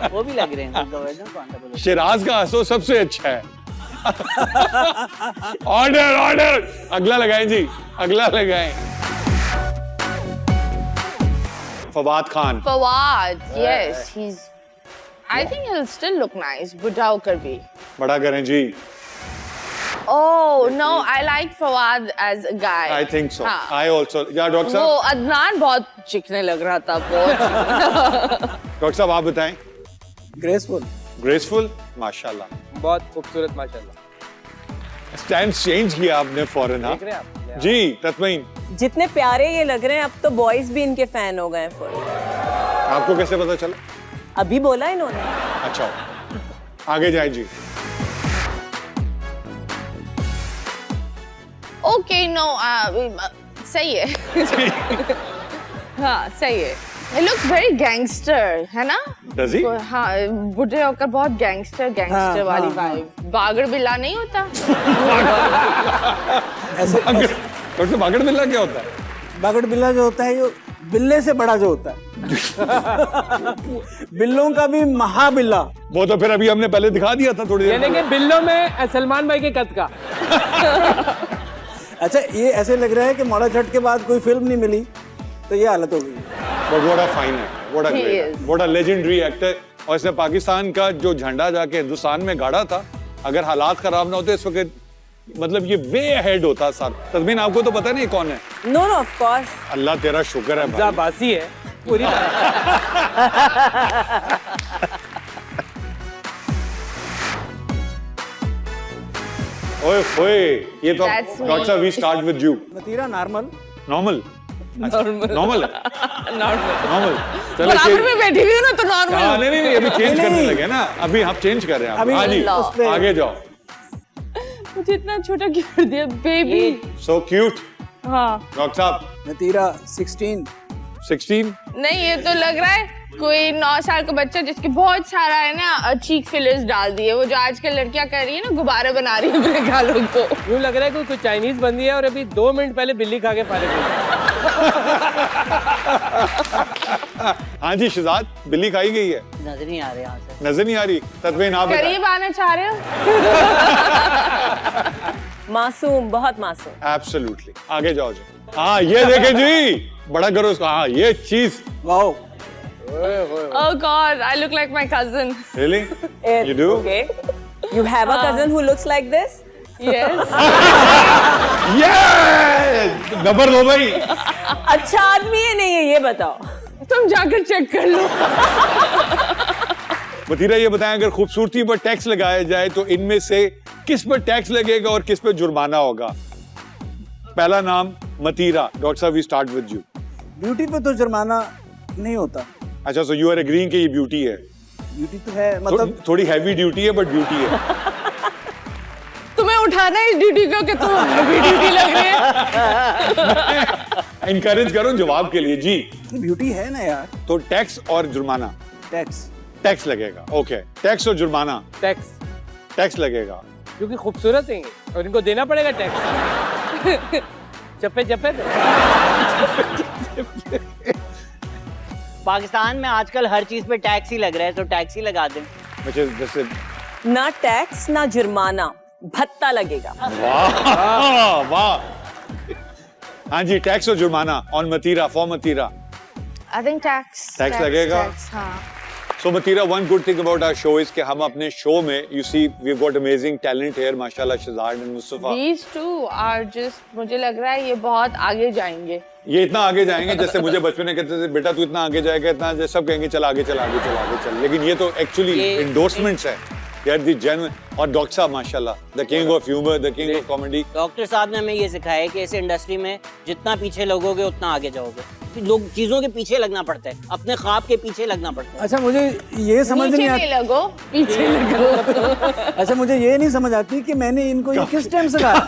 वो भी लग रहे हैं। शिराज का हंसो सबसे अच्छा है। ऑर्डर ऑर्डर, अगला लगाएं जी, अगला लगाएं। Fawad Khan. Fawad, yes, I think he'll still look nice, बुढ़ा होकर भी। बड़ा करें जी। Oh no, I like Fawad as a guy. I think so. हाँ। I also. या डॉक्टर वो साहब, अदनान बहुत चिकने लग रहा था, बहुत चिकना। डॉक्टर साहब आप बताएं। ग्रेसफुल। ग्रेसफुल, माशाल्लाह। बहुत खूबसूरत माशाल्लाह। स्टैंड चेंज किया आपने फौरन। हाँ देख रहे हैं आप? जी तत्मीन, जितने प्यारे ये लग रहे हैं, अब तो बॉयज भी इनके फैन हो गए हैं फुल। आपको कैसे पता चला? अभी बोला इन्होंने। अच्छा, आगे जाए जी। Okay, no, सही है। हाँ सही है। He looks very gangster, है ना? Does he? हाँ, बुढ़े होकर बहुत गैंगस्टर हाँ, वाली हाँ, वाइब। बागड़ बिल्ला नहीं होता? ऐसे डॉक्टर साहब, बागड़ बिल्ला क्या होता है? बागड़ बिल्ला जो होता है, ये बिल्ले से बड़ा जो होता है। बिल्लों का भी महाबिल्ला। वो तो फिर अभी हमने पहले दिखा दिया था थोड़ी देर यानी कि पहले। बिल्लो में सलमान भाई के कद का। अच्छा, ये ऐसे लग रहा है कि मौला छठ के बाद कोई फिल्म नहीं मिली तो ये हालत हो गई। But what a fine है, what a He great, is. what a legendary actor। और इसने पाकिस्तान का जो झंडा जाके हिंदुस्तान में गाड़ा था, अगर हालात खराब ना होते इस वक्त, मतलब ये वे अहेड होता सर। तस्मीन आपको तो पता नहीं कौन है? No no, of course. अल्लाह तेरा शुक्र है भाई। बासी है पूरी। ओए ओए, ये तो That's me. डॉक्टर साहब, we start with you. Mathira normal. Normal. Normal है, नॉर्मल। बराबर में बैठी हुई हूँ ना, तो नॉर्मल। हाँ, नहीं नहीं, अभी चेंज नहीं, करने नहीं। लगे ना, अभी हम चेंज कर रहे हैं। अभी हाँ जी, उस पे- आगे जाओ। मुझे इतना छोटा क्यों कर दिया, बेबी। So cute. हाँ डॉक्टर साहब, नतीरा 16। 16। नहीं, ये तो लग रहा है कोई 9 साल का बच्चा जिसके बहुत सारा है ना चीक फिलर्स डाल दिए, वो जो आजकल लड़कियां कर रही है ना, गुब्बारे बना रही है अपने गालों को। यूँ लग रहा है कोई चाइनीज बंदी है और अभी 2 मिनट पहले बिल्ली खा के फारिग हुई। हाँ जी शहजाद, बिल्ली खाई गई है, नजर नहीं आ रहे यहाँ से। नजर नहीं आ रही। तस्वीर आप बताएं। करीब आना चाह रहे हो? मासूम, बहुत मासूम। एब्सोल्युटली, आगे जाओ जी। हाँ ये देखें जी, बड़ा करो उसको। हाँ ये चीज। Wow. Oh God, I look like my cousin. Really? You do? Okay. You have a cousin who looks like this? Yes. Yes! Number दो भाई। अच्छा आदमी है नहीं है, ये बताओ। तुम जाकर चेक कर लो। मतीरा ये बताएं, अगर खूबसूरती पर टैक्स लगाया जाए तो इनमें से किस पर टैक्स लगेगा और किस पर जुर्माना होगा? पहला नाम मतीरा। डॉक्टर साहब, we start with you. Beauty पे तो जुर्माना नहीं होता। अच्छा, सो यू आर एग्रीइंग कि ये ब्यूटी है? ब्यूटी तो है, मतलब थोड़ी हैवी ड्यूटी है, बट ब्यूटी है। तुम्हें उठाना है इस ड्यूटी को कि तुम भी ड्यूटी लग रही है। इनकरेज करो जवाब के लिए जी। ब्यूटी है ना यार। तो टैक्स और जुर्माना। टैक्स। टैक्स लगेगा। ओके, टैक्स और जुर्माना। टैक्स, टैक्स लगेगा। क्योंकि खूबसूरत हैं ये और इनको देना पड़ेगा टैक्स। चप्पे चप्पे पे। पाकिस्तान में आजकल हर चीज पे टैक्स ही लग रहा है, तो टैक्स ही लगा दें। जैसे ना टैक्स ना जुर्माना, भत्ता लगेगा। वाह वाह। हाँ जी, टैक्स और जुर्माना on Mathira, for Mathira. I think tax लगेगा? हाँ। So Matira, one good thing about our show is कि हम अपने शो में, you see, we've got amazing talent here, माशाल्लाह, Shahzad and Mustafa. These two are just, मुझे लग रहा है ये बहुत आगे जाएंगे। ये इतना आगे जाएंगे जैसे मुझे बचपन में कहते थे बेटा तू इतना आगे जाएगा, इतना जैसे सब कहेंगे चल आगे चल आगे चल आगे चल, लेकिन ये तो एक्चुअली इंडोर्समेंट्स है यार, दी जेन्युइन। और डॉक्टर साहब माशाल्लाह, the king of humour, the king of comedy. Doctor साहब ने हमें ये सिखाया है कि इस इंडस्ट्री में जितना पीछे लगोगे उतना आगे जाओगे। लोग चीजों के पीछे लगना पड़ता है, अपने ख्वाब के पीछे लगना पड़ता है। अच्छा मुझे ये समझ नहीं नीचे आती, नहीं लगो, पीछे लगो। अच्छा मुझे ये नहीं समझ आती कि मैंने इनको ये किस टाइम से कहा।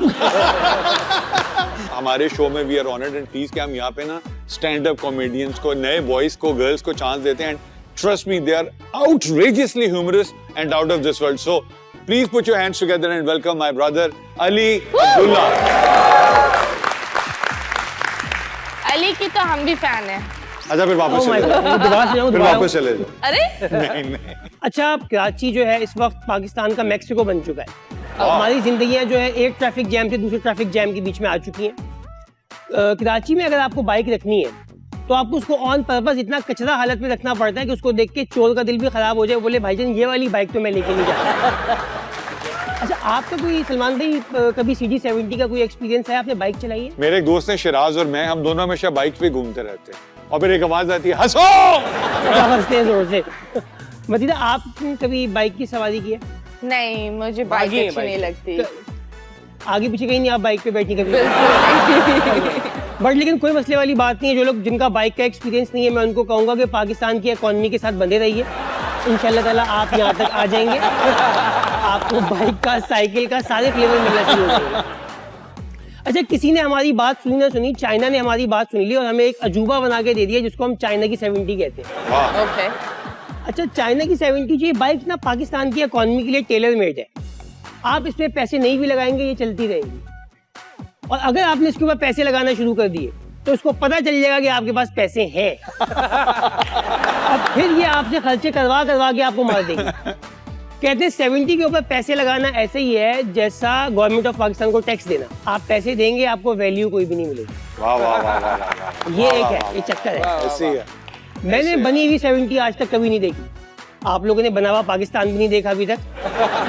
हमारे शो में we are honoured and please कि हम यहाँ पे ना स्टैंड अप कॉमेडियंस को, नए बॉयज को, गर्ल्स को चांस देते हैं। Trust me, they are outrageously humorous and out of this world. So please put your hands together and welcome my brother Ali Abdullah. Ali की तो हम भी फैन हैं। अच्छा फिर वापस चले जाओ, फिर वापस चले जाओ। अरे नहीं नहीं, अच्छा, कराची जो है इस वक्त पाकिस्तान का मैक्सिको बन चुका है। हमारी जिंदगियां जो है एक ट्रैफिक जैम से दूसरे ट्रैफिक जैम के बीच में आ चुकी हैं। कराची में अगर आपको बाइक रखनी है तो आपको उसको ऑन पर्पस इतना कचरा हालत में रखना पड़ता है कि उसको देख के चोर का दिल भी खराब हो जाए, बोले भाईजान ये वाली बाइक तो मैं लेके नहीं जाता। अच्छा, आपका कोई, सलमान भाई, कभी CD70 का कोई एक्सपीरियंस है? आपने बाइक चलाई है? मेरे एक दोस्त हैं शिराज और मैं, हम दोनों हमेशा बाइक पे घूमते रहते हैं और फिर एक आवाज आती है हंसो, हंसते हैं जोर से। मतीरा, आपने कभी बाइक की सवारी की है? नहीं, मुझे बाइक अच्छी नहीं लगती। आगे पीछे कहीं नहीं आप बाइक पे बैठी कभी? बट लेकिन कोई मसले वाली बात नहीं है। जो लोग, जिनका बाइक का एक्सपीरियंस नहीं है, मैं उनको कहूँगा कि पाकिस्तान की इकॉनमी के साथ बंधे रहिए, इंशाल्लाह ताला आप यहाँ तक आ जाएंगे। आपको बाइक का, साइकिल का सारे फ्लेवर मिलना शुरू हो जाएंगे। अच्छा, किसी ने हमारी बात सुनी ना सुनी, चाइना ने हमारी बात सुन ली और हमें एक अजूबा बना के दे दिया जिसको हम चाइना की 70 कहते हैं। ओके। अच्छा, चाइना की 70 जो ये बाइक ना पाकिस्तान की इकॉनमी के लिए टेलर मेड है। आप इसमें पैसे नहीं भी लगाएंगे, ये चलती रहेगी। और अगर आपने इसके ऊपर पैसे लगाना शुरू कर दिए तो उसको पता चल जाएगा कि आपके पास पैसे हैं। और फिर ये आपसे खर्चे करवा करवा के आपको मार देंगे। कहते हैं 70 के ऊपर पैसे लगाना ऐसे ही है जैसा गवर्नमेंट ऑफ पाकिस्तान को टैक्स देना। आप पैसे देंगे, आपको वैल्यू कोई भी नहीं मिलेगी। वाह वाह वाह वाह वाह, ये एक है, ये चक्कर है। ऐसे ही है। मैंने बनी हुई 70 आज तक कभी नहीं देखी। आप लोगों ने बना हुआ पाकिस्तान भी नहीं देखा अभी तक,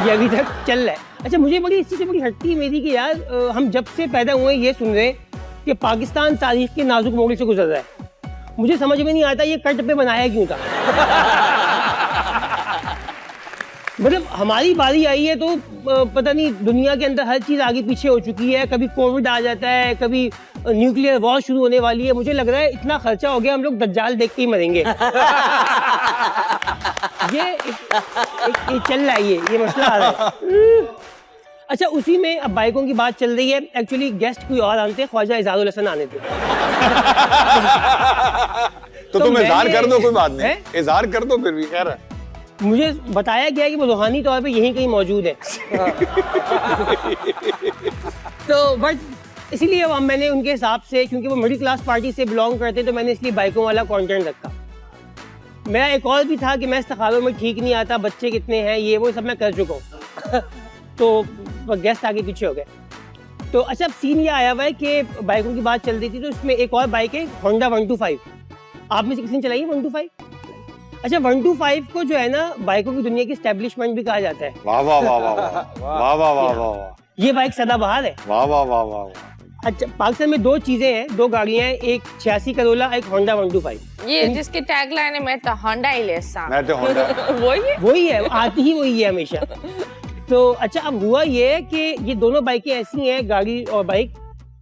ये अभी तक चल रहा है। अच्छा, मुझे बड़ी इस चीज़ से बड़ी हटती है मेरी कि यार हम जब से पैदा हुए ये सुन रहे हैं कि पाकिस्तान तारीख के नाजुक मोड़ से गुजर रहा है। मुझे समझ में नहीं आता ये कट पे बनाया क्यों था। मतलब हमारी बारी आई है तो पता नहीं, दुनिया के अंदर हर चीज़ आगे पीछे हो चुकी है। कभी कोविड आ जाता है, कभी न्यूक्लियर वॉर शुरू होने वाली है। मुझे लग रहा है इतना खर्चा हो गया, हम लोग दज्जाल देख के ही मरेंगे। ये चल रहा है, ये मसला आ रहा है। अच्छा, उसी में अब बाइकों की बात चल रही है। एक्चुअली गेस्ट कोई और आते, ख्वाजा इजाजुल हसन आने थे। तो तुम इजहार कर दो, कोई बात नहीं, हैं? इजहार कर दो फिर भी। खैर है, मुझे बताया गया कि वो रूहानी तौर पे यहीं कहीं मौजूद है। तो बट इसीलिए अब मैंने उनके हिसाब से, क्योंकि वो मिडिल क्लास पार्टी से बिलोंग करते, तो मैंने इसलिए बाइकों वाला कंटेंट रखा। मेरा एक और भी था कि मैं इस्तिखारों में ठीक नहीं आता, बच्चे कितने हैं, ये वो सब मैं कर चुका हूँ। तो गेस्ट आगे पीछे हो गए। तो अच्छा, अब सीन ये आया हुआ है कि बाइकों की बात चल रही थी, तो इसमें एक और बाइक है होंडा 125। आप में से किसी ने चलाई है 125? अच्छा, 125 को जो है ना बाइकों की दुनिया की एस्टेब्लिशमेंट भी कहा जाता है। वाह वाह वाह वाह वाह वाह वाह वाह, ये बाइक सदाबहार है। वाह वाह वाह वाह। अच्छा, पाकिस्तान में दो चीजें हैं, दो गाड़ियां हैं, एक 86 करोला, एक होंडा 125। ये जिसकी टैगलाइन है, मैं तो होंडा ही ले सा। मैं तो होंडा वही है, आती ही वही है हमेशा। तो अच्छा, अब हुआ ये है कि ये दोनों बाइकें ऐसी हैं, गाड़ी और बाइक,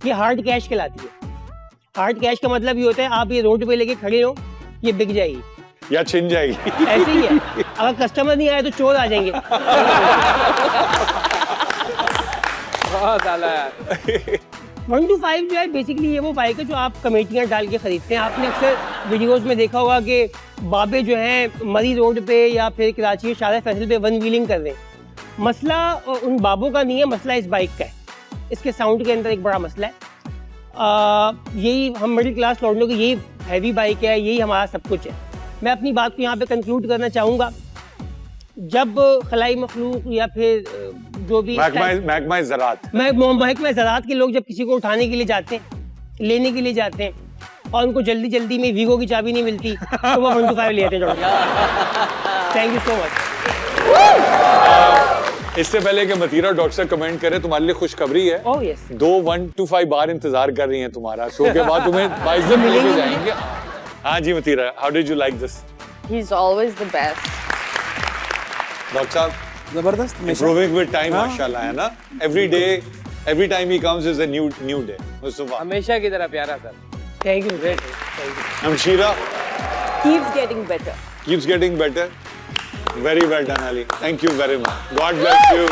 ये हार्ड कैश कहलाती है। हार्ड कैश का मतलब ये होता है आप ये रोड पे लेके खड़े हो, ये बिक जाएगी या छिन जाएगी। ऐसे ही है। अगर कस्टमर नहीं आए तो चोर आ जाएंगे। बहुत आला यार। 125 जो है बेसिकली ये वो बाइक है जो आप कमेटियाँ डाल के खरीदते हैं। आपने अक्सर वीडियोस में देखा होगा कि बाबे जो हैं मरी रोड पे या फिर कराची शारा फैसल पे वन व्हीलिंग कर रहे हैं। मसला उन बाबों का नहीं है, मसला इस बाइक का है। इसके साउंड के अंदर एक बड़ा मसला है। यही हम मिडिल क्लास लौटने की, यही हैवी बाइक है, यही हमारा सब कुछ है। मैं अपनी बात को यहाँ पे कंक्लूड करना चाहूँगा जब खलाई मखलूक या फिर जो भी महकमा ज़राअत महकमा ज़राअत के लोग जब किसी को उठाने के लिए जाते हैं, लेने के लिए जाते हैं और उनको जल्दी जल्दी में वीगो की चाबी नहीं मिलती तो वो 125 ले आते हैं। Thank you so much. इससे पहले कि मतीरा डॉक्टर से कमेंट करे, तुम्हारे लिए खुशखबरी है। Oh yes. 2 125 बार इंतजार कर रही हैं तुम्हारा। शो के बाद तुम्हें बाइज़्ज़त मिलेंगे जाएंगे। हाँ जी Mathira, how did you like this? He's always the best. Doctor साहब जबरदस्त हमेशा। improving with time माशाल्लाह, है ना? Every day, every time he comes is a new day. Mustafa, हमेशा की तरह प्यारा sir. Thank you. Amshira keeps getting better. keeps getting better. Very well done, Ali. Thank you very much. God bless you.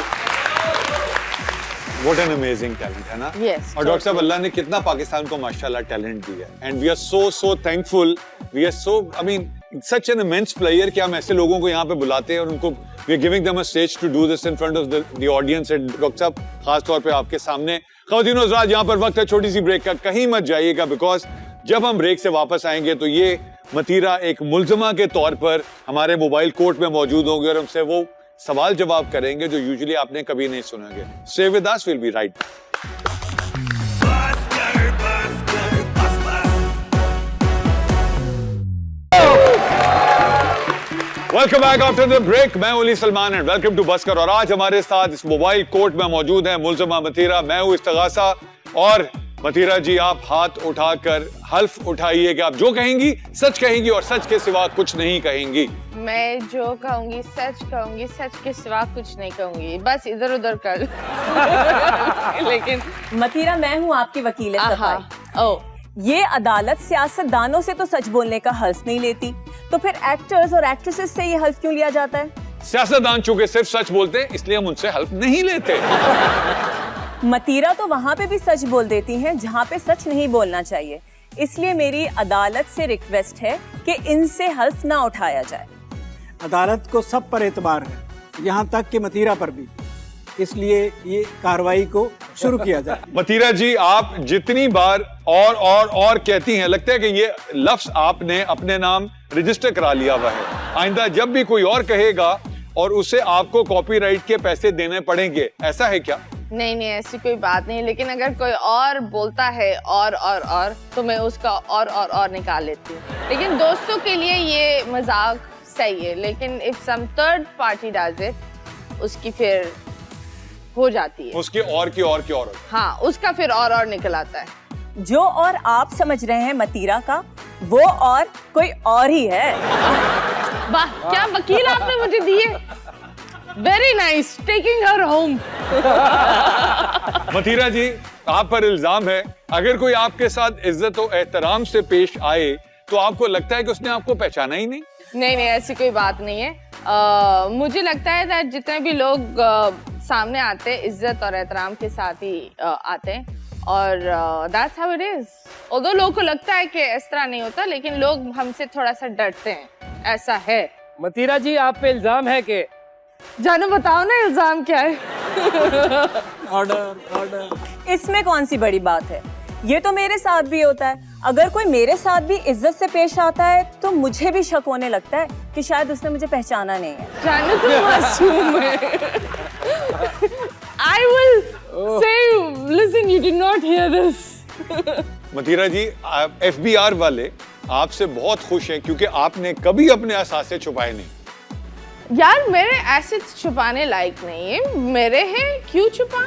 What an amazing talent, है ना? Yes, और doctor साहब, अल्लाह ने कितना पाकिस्तान को माशाल्लाह टैलेंट दिया है, and we are so thankful. We are so, I mean, such an immense player कि हम ऐसे लोगों को यहाँ पे बुलाते हैं और उनको we are giving them a stage to do this in front of the audience. And doctor साहब, खास तौर पे आपके सामने ख़वातीन और हज़रात, यहाँ पर वक्त है छोटी सी ब्रेक का, कहीं मत जाइएगा, बिकॉज जब हम ब्रेक से वापस आएंगे तो ये मतीरा एक मुल्ज़िमा के तौर पर हमारे मोबाइल कोर्ट में मौजूद होंगे और हमसे वो सवाल जवाब करेंगे जो यूजुअली आपने कभी नहीं सुनेंगे। Stay with us, we'll be right back. Welcome back after the break. मैं उली सलमान एंड वेलकम टू बस्कर। और आज हमारे साथ इस मोबाइल कोर्ट में मौजूद हैं मुल्ज़िमा मतीरा, मैं हूं इस्तगासा। और मतीरा जी, आप हाथ उठाकर हल्फ उठाइए कि आप जो कहेंगी सच कहेंगी और सच के सिवा कुछ नहीं कहेंगी। मैं जो कहूंगी, सच के सिवा कुछ नहीं कहूंगी, बस इधर उधर कर। लेकिन मतीरा, मैं हूँ आपकी वकील सफाई। ओ, ये अदालत सियासतदानों से तो सच बोलने का हल्फ नहीं लेती, तो फिर एक्टर्स और एक्ट्रेसेस से ये हल्फ क्यों लिया जाता है? सियासतदान चूंकि सिर्फ सच बोलते हैं इसलिए हम उनसे हल्फ नहीं लेते। मतीरा तो वहाँ पे भी सच बोल देती हैं जहाँ पे सच नहीं बोलना चाहिए, इसलिए मेरी अदालत से रिक्वेस्ट है कि इनसे हल्फ ना उठाया जाए। अदालत को सब पर एतबार है, यहाँ तक कि मतीरा पर भी, इसलिए ये कार्रवाई को शुरू किया जाए। मतीरा जी, आप जितनी बार और कहती हैं, लगता है कि ये लफ्ज आपने अपने नाम रजिस्टर करा लिया हुआ है। आइंदा जब भी कोई और कहेगा और उसे आपको कॉपीराइट के पैसे देने पड़ेंगे, ऐसा है क्या? नहीं, ऐसी कोई बात नहीं, लेकिन अगर कोई और बोलता है और तो मैं उसका और निकाल लेती हूँ। लेकिन दोस्तों के लिए ये मजाक सही है, लेकिन if some third party does it, उसकी फिर हो जाती है, उसके और की और हाँ, उसका फिर और निकल आता है। जो और आप समझ रहे हैं मतीरा का, वो और कोई और ही है। वाह, क्या वकील आपने मुझे दिए। Very nice, taking her home. Mathira ji, आप पर इल्जाम है, अगर कोई आपके साथ इज्जत और एहतराम से पेश आए तो आपको लगता है कि उसने आपको पहचाना ही नहीं? नहीं, ऐसी कोई बात नहीं है। मुझे लगता है कि जितने भी लोग सामने आते हैं, इज्जत और एहतराम के साथ ही आते हैं, और that's how it is. Although लोगों को लगता है कि इस तरह नहीं होता, लेकिन लोग हमसे थोड़ा सा डरते हैं, ऐसा है। मतीरा जी, आप पे इल्जाम है कि जानू बताओ ना, इल्जाम क्या है? ऑर्डर। इसमें कौन सी बड़ी बात है? ये तो मेरे साथ भी होता है। अगर कोई मेरे साथ भी इज्जत से पेश आता है तो मुझे भी शक होने लगता है कि शायद उसने मुझे पहचाना नहीं है। जानू तुम मासूम है। I will say, listen, you did not hear this. Matira ji, FBR वाले आपसे बहुत खुश हैं क्योंकि आपने कभी अपने असासे छुपाए नहीं। यार, मेरे एसेट्स छुपाने लायक नहीं है, मेरे हैं, क्यों छुपा?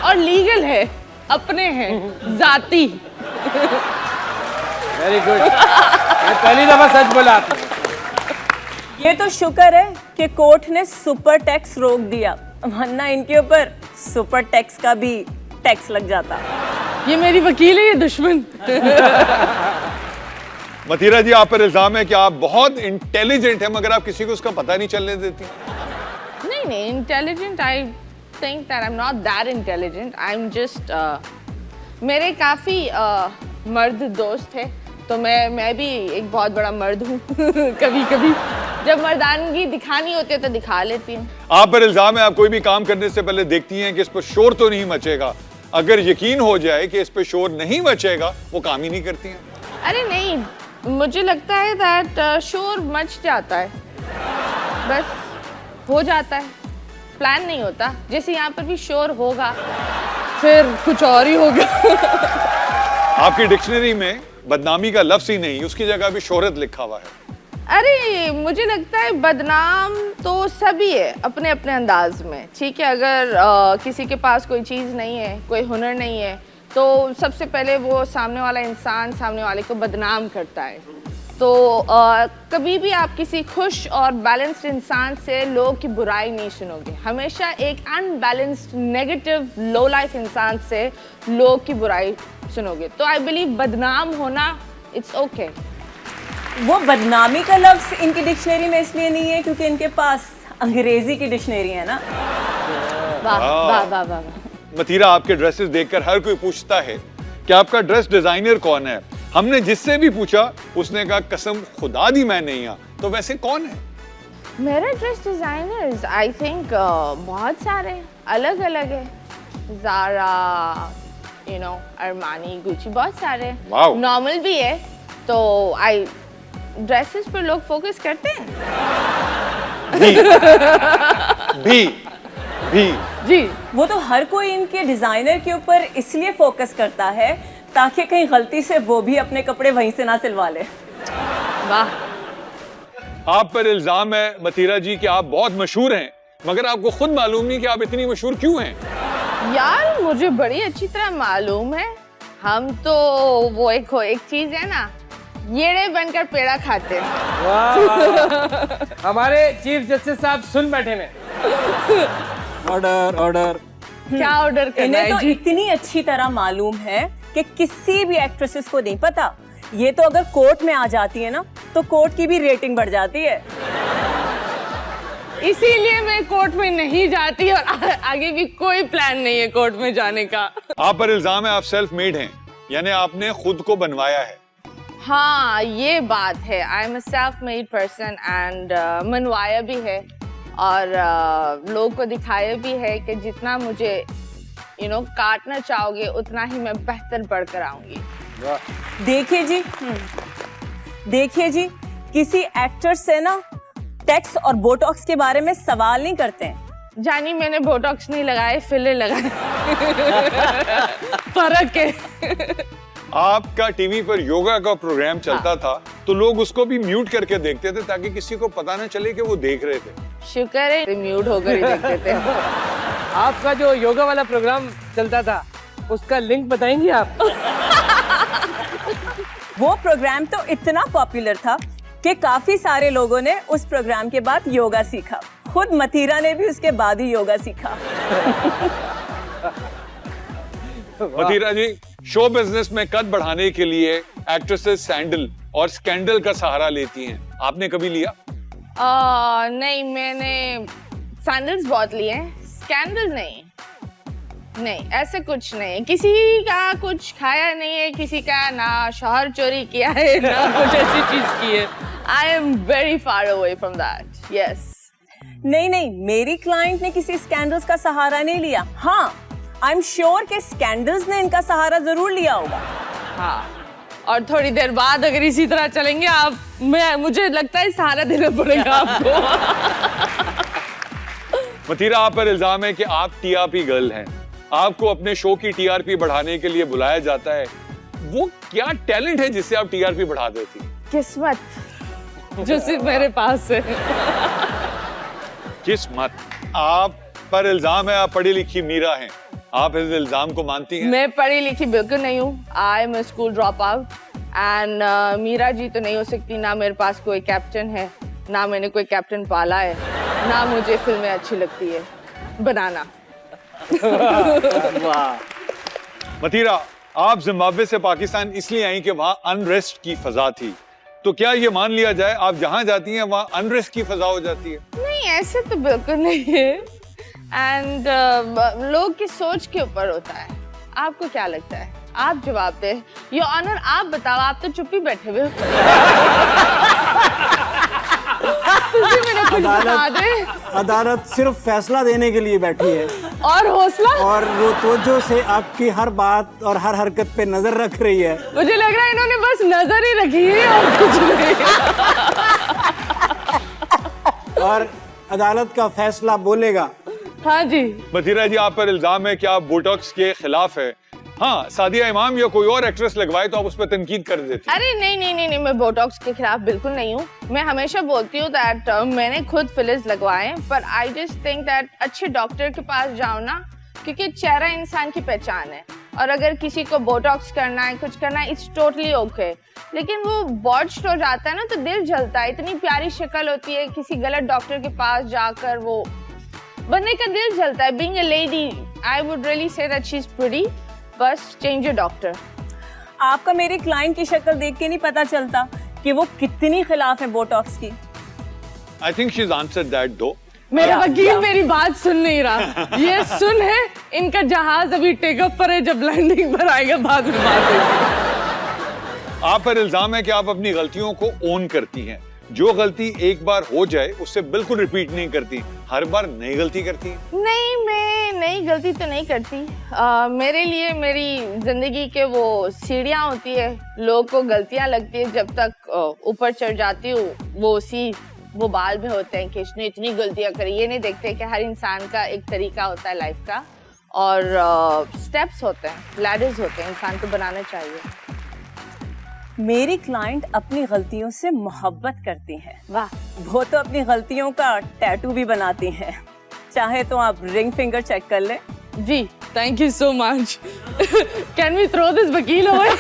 और लीगल है, अपने हैं, जाती। Very good. मैं पहली दफा सच बोला आपने। ये तो शुक्र है कि कोर्ट ने सुपर टैक्स रोक दिया, वरना इनके ऊपर सुपर टैक्स का भी टैक्स लग जाता। ये मेरी वकील है, ये दुश्मन। मतीरा जी, आप पर इल्जाम है कि आप बहुत इंटेलिजेंट हैं मगर आप किसी को उसका पता नहीं चलने देती। नहीं, intelligent, I think that I am not that intelligent, I am just, मेरे काफी मर्द दोस्त हैं, तो मैं भी एक बहुत बड़ा मर्द हूँ। कभी कभी जब मर्दानगी दिखानी होती है तो दिखा लेती हूँ। आप पर इल्जाम है आप कोई भी काम करने से पहले देखती हैं कि इस पर शोर तो नहीं मचेगा। अगर यकीन हो जाए कि इस पर शोर नहीं मचेगा, वो काम ही नहीं करती हैं। अरे नहीं, मुझे लगता है दैट शोर मच जाता है, बस हो जाता है, प्लान नहीं होता। जैसे यहाँ पर भी शोर होगा, फिर कुछ और ही होगा। आपकी डिक्शनरी में बदनामी का लफ्ज ही नहीं, उसकी जगह भी शोहरत लिखा हुआ है। अरे मुझे लगता है बदनाम तो सभी है अपने अपने अंदाज में, ठीक है। अगर किसी के पास कोई चीज़ नहीं है, कोई हुनर नहीं है, तो सबसे पहले वो सामने वाला इंसान सामने वाले को बदनाम करता है। तो कभी भी आप किसी खुश और बैलेंस्ड इंसान से लोग की बुराई नहीं सुनोगे। हमेशा एक अनबैलेंस्ड नेगेटिव लो लाइफ इंसान से लोग की बुराई सुनोगे। तो आई बिलीव बदनाम होना इट्स ओके। वो बदनामी का लफ्ज इनकी डिक्शनरी में इसलिए नहीं है क्योंकि इनके पास अंग्रेजी की डिक्शनरी है ना। वाह वाह वाह वाह। मतीरा, आपके ड्रेसेस देखकर हर कोई पूछता है कि आपका ड्रेस डिजाइनर कौन है। हमने जिससे भी पूछा उसने कहा कसम खुदा दी मैं नहीं। तो वैसे कौन है? मेरे ड्रेस डिजाइनर्स आई थिंक बहुत सारे अलग अलग है। Zara, you know, Armani, Gucci, बहुत सारे। Wow. नॉर्मल भी है। तो आई ड्रेसेस पर लोग फोकस करते हैं। भी जी। वो तो हर कोई इनके डिजाइनर के ऊपर इसलिए फोकस करता है ताकि कहीं गलती से वो भी अपने कपड़े वहीं से ना सिलवा ले। वाह। आप पर इल्जाम है मतीरा जी कि आप बहुत मशहूर हैं, मगर आपको खुद मालूम नहीं कि आप इतनी मशहूर क्यों हैं। यार मुझे बड़ी अच्छी तरह मालूम है। हम तो वो एक चीज है ना, येड़े बनकर पेड़ा खाते हैं। वाह, वाह। हमारे चीफ जस्टिस साहब सुन बैठे हैं। Order order. क्या ऑर्डर करना इन्हें है तो जी? इतनी अच्छी तरह मालूम है कि किसी भी एक्ट्रेसेस को नहीं पता। ये तो अगर कोर्ट में आ जाती है ना तो कोर्ट की भी रेटिंग बढ़ जाती है। इसीलिए मैं कोर्ट में नहीं जाती और आगे भी कोई प्लान नहीं है कोर्ट में जाने का। आप पर इल्जाम है आप सेल्फ मेड हैं, यानी आपने खुद को बनवाया है। हाँ ये बात है। I am a self made person and मनवाया भी है और लोगों को दिखाया भी है कि जितना मुझे काटना चाहोगे उतना ही मैं बेहतर बढ़कर आऊंगी। देखिए जी, किसी एक्टर से ना टैक्स और बोटॉक्स के बारे में सवाल नहीं करते हैं। जानी मैंने बोटॉक्स नहीं लगाए, फिलर लगाए। फर्क है। आपका टीवी पर योगा का प्रोग्राम चलता था तो लोग उसको भी म्यूट करके देखते थे ताकि किसी को पता न चले कि वो देख रहे थे। शुक्र है म्यूट होकर ही देखते थे। आपका जो योगा वाला प्रोग्राम चलता था उसका लिंक बताएंगी आप? वो प्रोग्राम तो इतना पॉपुलर था कि काफी सारे लोगों ने उस प्रोग्राम के बाद योगा सीखा। खुद मतीरा ने भी उसके बाद ही योगा सीखा। मतीरा जी, शो बिजनेस में कद बढ़ाने के लिए एक्ट्रेसेस सैंडल और स्कैंडल का सहारा लेती हैं। आपने कभी लिया? नहीं, मैंने सैंडल्स बहुत लिए हैं, स्कैंडल नहीं। ऐसे कुछ नहीं। किसी का कुछ खाया नहीं है, किसी का ना शौहर चोरी किया है ना कुछ ऐसी चीज की है। I am very far away from that. Yes. नहीं, मेरी क्लाइंट ने किसी स्कैंडल्स का सहारा नहीं लिया। हाँ, आई एम श्योर कि स्कैंडल्स ने इनका सहारा जरूर लिया होगा। हाँ, और थोड़ी देर बाद अगर इसी तरह चलेंगे आप, मुझे लगता है सहारा देना पड़ेगा आपको। मतीरा, आप पर इल्जाम है कि आप टीआरपी गर्ल हैं। आपको अपने शो की टीआरपी बढ़ाने के लिए बुलाया जाता है। वो क्या टैलेंट है जिससे आप टीआरपी बढ़ा देती हैं? किस्मत जो सिर्फ मेरे पास है। किस्मत। आप पर इल्जाम है आप पढ़ी लिखी मीरा हैं। आप इस इल्जाम को मानती हैं? मैं पढ़ी लिखी बिल्कुल नहीं हूँ। I am school drop out and Meera ji तो नहीं हो सकती। ना मेरे पास कोई कैप्टन है, ना मैंने कोई कैप्टन पाला है, ना मुझे फिल्में अच्छी लगती है बनाना। मतीरा, आप जिम्बाब्वे से पाकिस्तान इसलिए आई कि वहाँ अनरेस्ट की फजा थी, तो क्या ये मान लिया जाए आप जहाँ जाती हैं वहाँ अनरेस्ट की फजा हो जाती है? नहीं, ऐसे तो बिल्कुल नहीं है। एंड लोग की सोच के ऊपर होता है। आपको क्या लगता है? आप जवाब दे। योर ऑनर, आप बताओ। आप तो चुप ही बैठे हुए हो। तुझे मेरा कुछ बता दे। अदालत सिर्फ फैसला देने के लिए बैठी है और हौसला, और वो तवज्जो से आपकी हर बात और हर हरकत पे नजर रख रही है। मुझे लग रहा है इन्होंने बस नजर ही रखी है और कुछ नहीं। और अदालत का फैसला बोलेगा। हाँ जी। मतीरा जी, आप पर इल्जाम है कि आप बोटॉक्स के खिलाफ है। हाँ, सादिया इमाम या कोई और एक्ट्रेस लगवाए तो आप उस पर तनकीद कर देती। अरे नहीं, मैं बोटॉक्स के खिलाफ बिल्कुल नहीं हूँ। मैं हमेशा बोलती हूँ दैट मैंने खुद फिलर्स लगवाए, पर आई जस्ट थिंक दैट अच्छे डॉक्टर के पास जाओ ना, क्योंकि चेहरा इंसान की पहचान है। और अगर किसी को बोटॉक्स करना है, कुछ करना है, इट्स टोटली ओके। लेकिन वो बॉड्ज्ड हो जाता है ना, तो दिल जलता है। इतनी प्यारी शक्ल होती है, किसी गलत डॉक्टर के पास जाकर वो बंदे का दिल जलता है। Being a lady, I would really say that she is pretty, बस चेंज योर डॉक्टर। आपका मेरे क्लाइंट की शक्ल देख के नहीं पता चलता कि वो कितनी खिलाफ है बोटॉक्स की। I think she is answered that दो। मेरा Yeah, वकील yeah. मेरी बात सुन नहीं रहा। ये सुन है, इनका जहाज अभी टेक ऑफ पर है, जब लैंडिंग पर आएगा बाद में बात होगी। आप पर इल्जाम है कि आप अपनी गलतियों को ओन करती हैं। जो गलती एक बार हो जाए उससे बिल्कुल रिपीट नहीं करती, हर बार नई गलती करती हैं। नहीं, मैं नई गलती तो नहीं करती। मेरे लिए मेरी जिंदगी के वो सीढ़ियाँ होती है, लोगों को गलतियाँ लगती है, जब तक ऊपर चढ़ जाती हूँ वो बाल में होते हैं कि इसने इतनी गलतियाँ करी। ये नहीं देखते कि हर इंसान का एक तरीका होता है लाइफ का, और स्टेप्स होते हैं, लैडर्स होते हैं, इंसान को बनाना चाहिए। मेरी क्लाइंट अपनी गलतियों से मोहब्बत करती हैं। वाह। वो तो अपनी गलतियों का टैटू भी बनाती हैं। चाहे तो आप रिंग फिंगर चेक कर लें। जी, thank you so much. Can we throw this वकील अवे?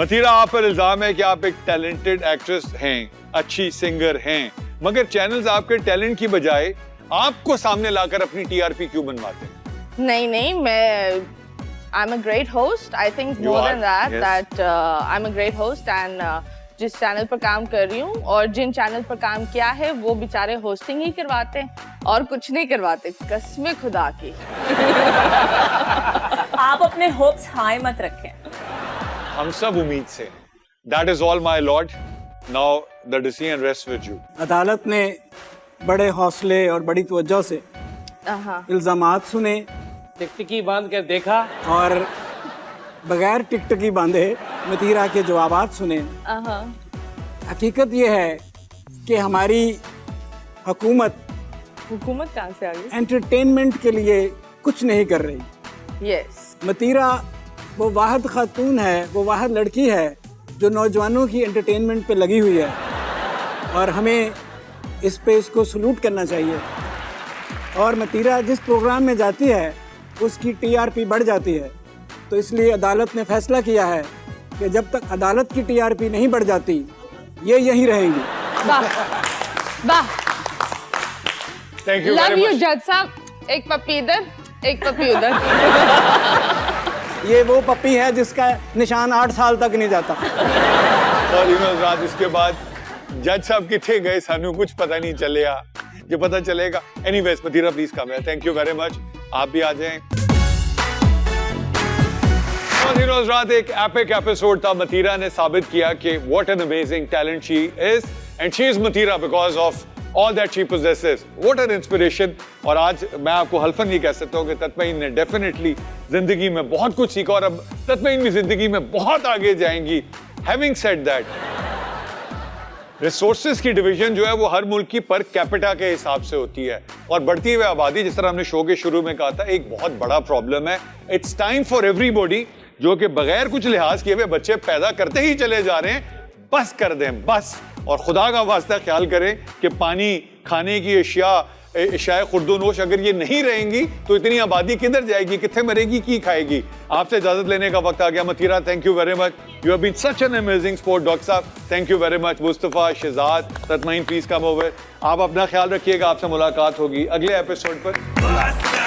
मतीरा, आप पर इल्जाम है कि आप एक टैलेंटेड एक्ट्रेस हैं, अच्छी सिंगर हैं, मगर चैनल्स आपके टैलेंट की बजाय आपको सामने लाकर अपनी टीआरपी क्यों बनवाते हैं? नहीं, मैं I'm a great host. I think You more are, than that, yes. that I'm a great host and जिस चैनल पर काम कर रही हूँ और जिन चैनल पर काम किया है वो बेचारे होस्टिंग ही करवाते हैं और कुछ नहीं करवाते, कसम खुदा की। आप अपने होप्स हाई मत रखें। हम सब उम्मीद से। That is all, my lord. Now the decision rests with you. अदालत ने बड़े हौसले और बड़ी तवज्जो से हाँ। इल्जामात सुने टिकटिकी बांध कर देखा और बगैर टिकटकी बांधे मतीरा के जवाबात सुने। हकीकत ये है कि हमारी हुकूमत कहाँ से आ गई? एंटरटेनमेंट के लिए कुछ नहीं कर रही। यस। मतीरा वो वाहिद खातून है, वो वाहिद लड़की है जो नौजवानों की एंटरटेनमेंट पे लगी हुई है, और हमें इस पे इसको सलूट करना चाहिए। और मतीरा जिस प्रोग्राम में जाती है उसकी टीआरपी बढ़ जाती है, तो इसलिए अदालत ने फैसला किया है कि जब तक अदालत की टीआरपी नहीं बढ़ जाती ये यहीं रहेंगी। वाह। Thank you love very you much. जज साहब। एक पप्पी इधर, एक पप्पी उधर। ये वो पप्पी है जिसका निशान 8 साल तक नहीं जाता। और रात इसके बाद जज साहब किथे गए सानू कुछ पता नहीं चलेगा, जो पता चलेगा। एनीवेज मतीरा प्लीज कम है। Thank you very much. आप भी आ जाएं। और रात एक एपिक एपिसोड था। मतीरा ने साबित किया कि what an amazing talent she is, and she is Mathira because of all that she possesses. What an inspiration. और आज मैं आपको हल्फन नहीं कह सकता हूँ कि तत्मईन ने डेफिनेटली जिंदगी में बहुत कुछ सीखा और अब तत्मईन भी जिंदगी में बहुत आगे जाएंगी। Having said that, रिसोर्सेज की डिवीजन जो है वो हर मुल्क की पर कैपिटा के हिसाब से होती है, और बढ़ती हुई आबादी, जिस तरह हमने शो के शुरू में कहा था, एक बहुत बड़ा प्रॉब्लम है। इट्स टाइम फॉर एवरीबॉडी जो कि बगैर कुछ लिहाज किए हुए बच्चे पैदा करते ही चले जा रहे हैं, बस कर दें बस। और खुदा का वास्ता ख्याल करें कि पानी, खाने की अशिया खुर्दोनोश अगर ये नहीं रहेंगी तो इतनी आबादी किधर जाएगी, कितने मरेगी, की खाएगी। आपसे इजाजत लेने का वक्त आ गया। Mathira, thank you very much. You have been such an amazing sport. Doctor साहब, thank you very much. Mustafa, Shahzad, Tasmeen, please come over. आप अपना ख्याल रखिएगा। आपसे मुलाकात होगी अगले एपिसोड पर।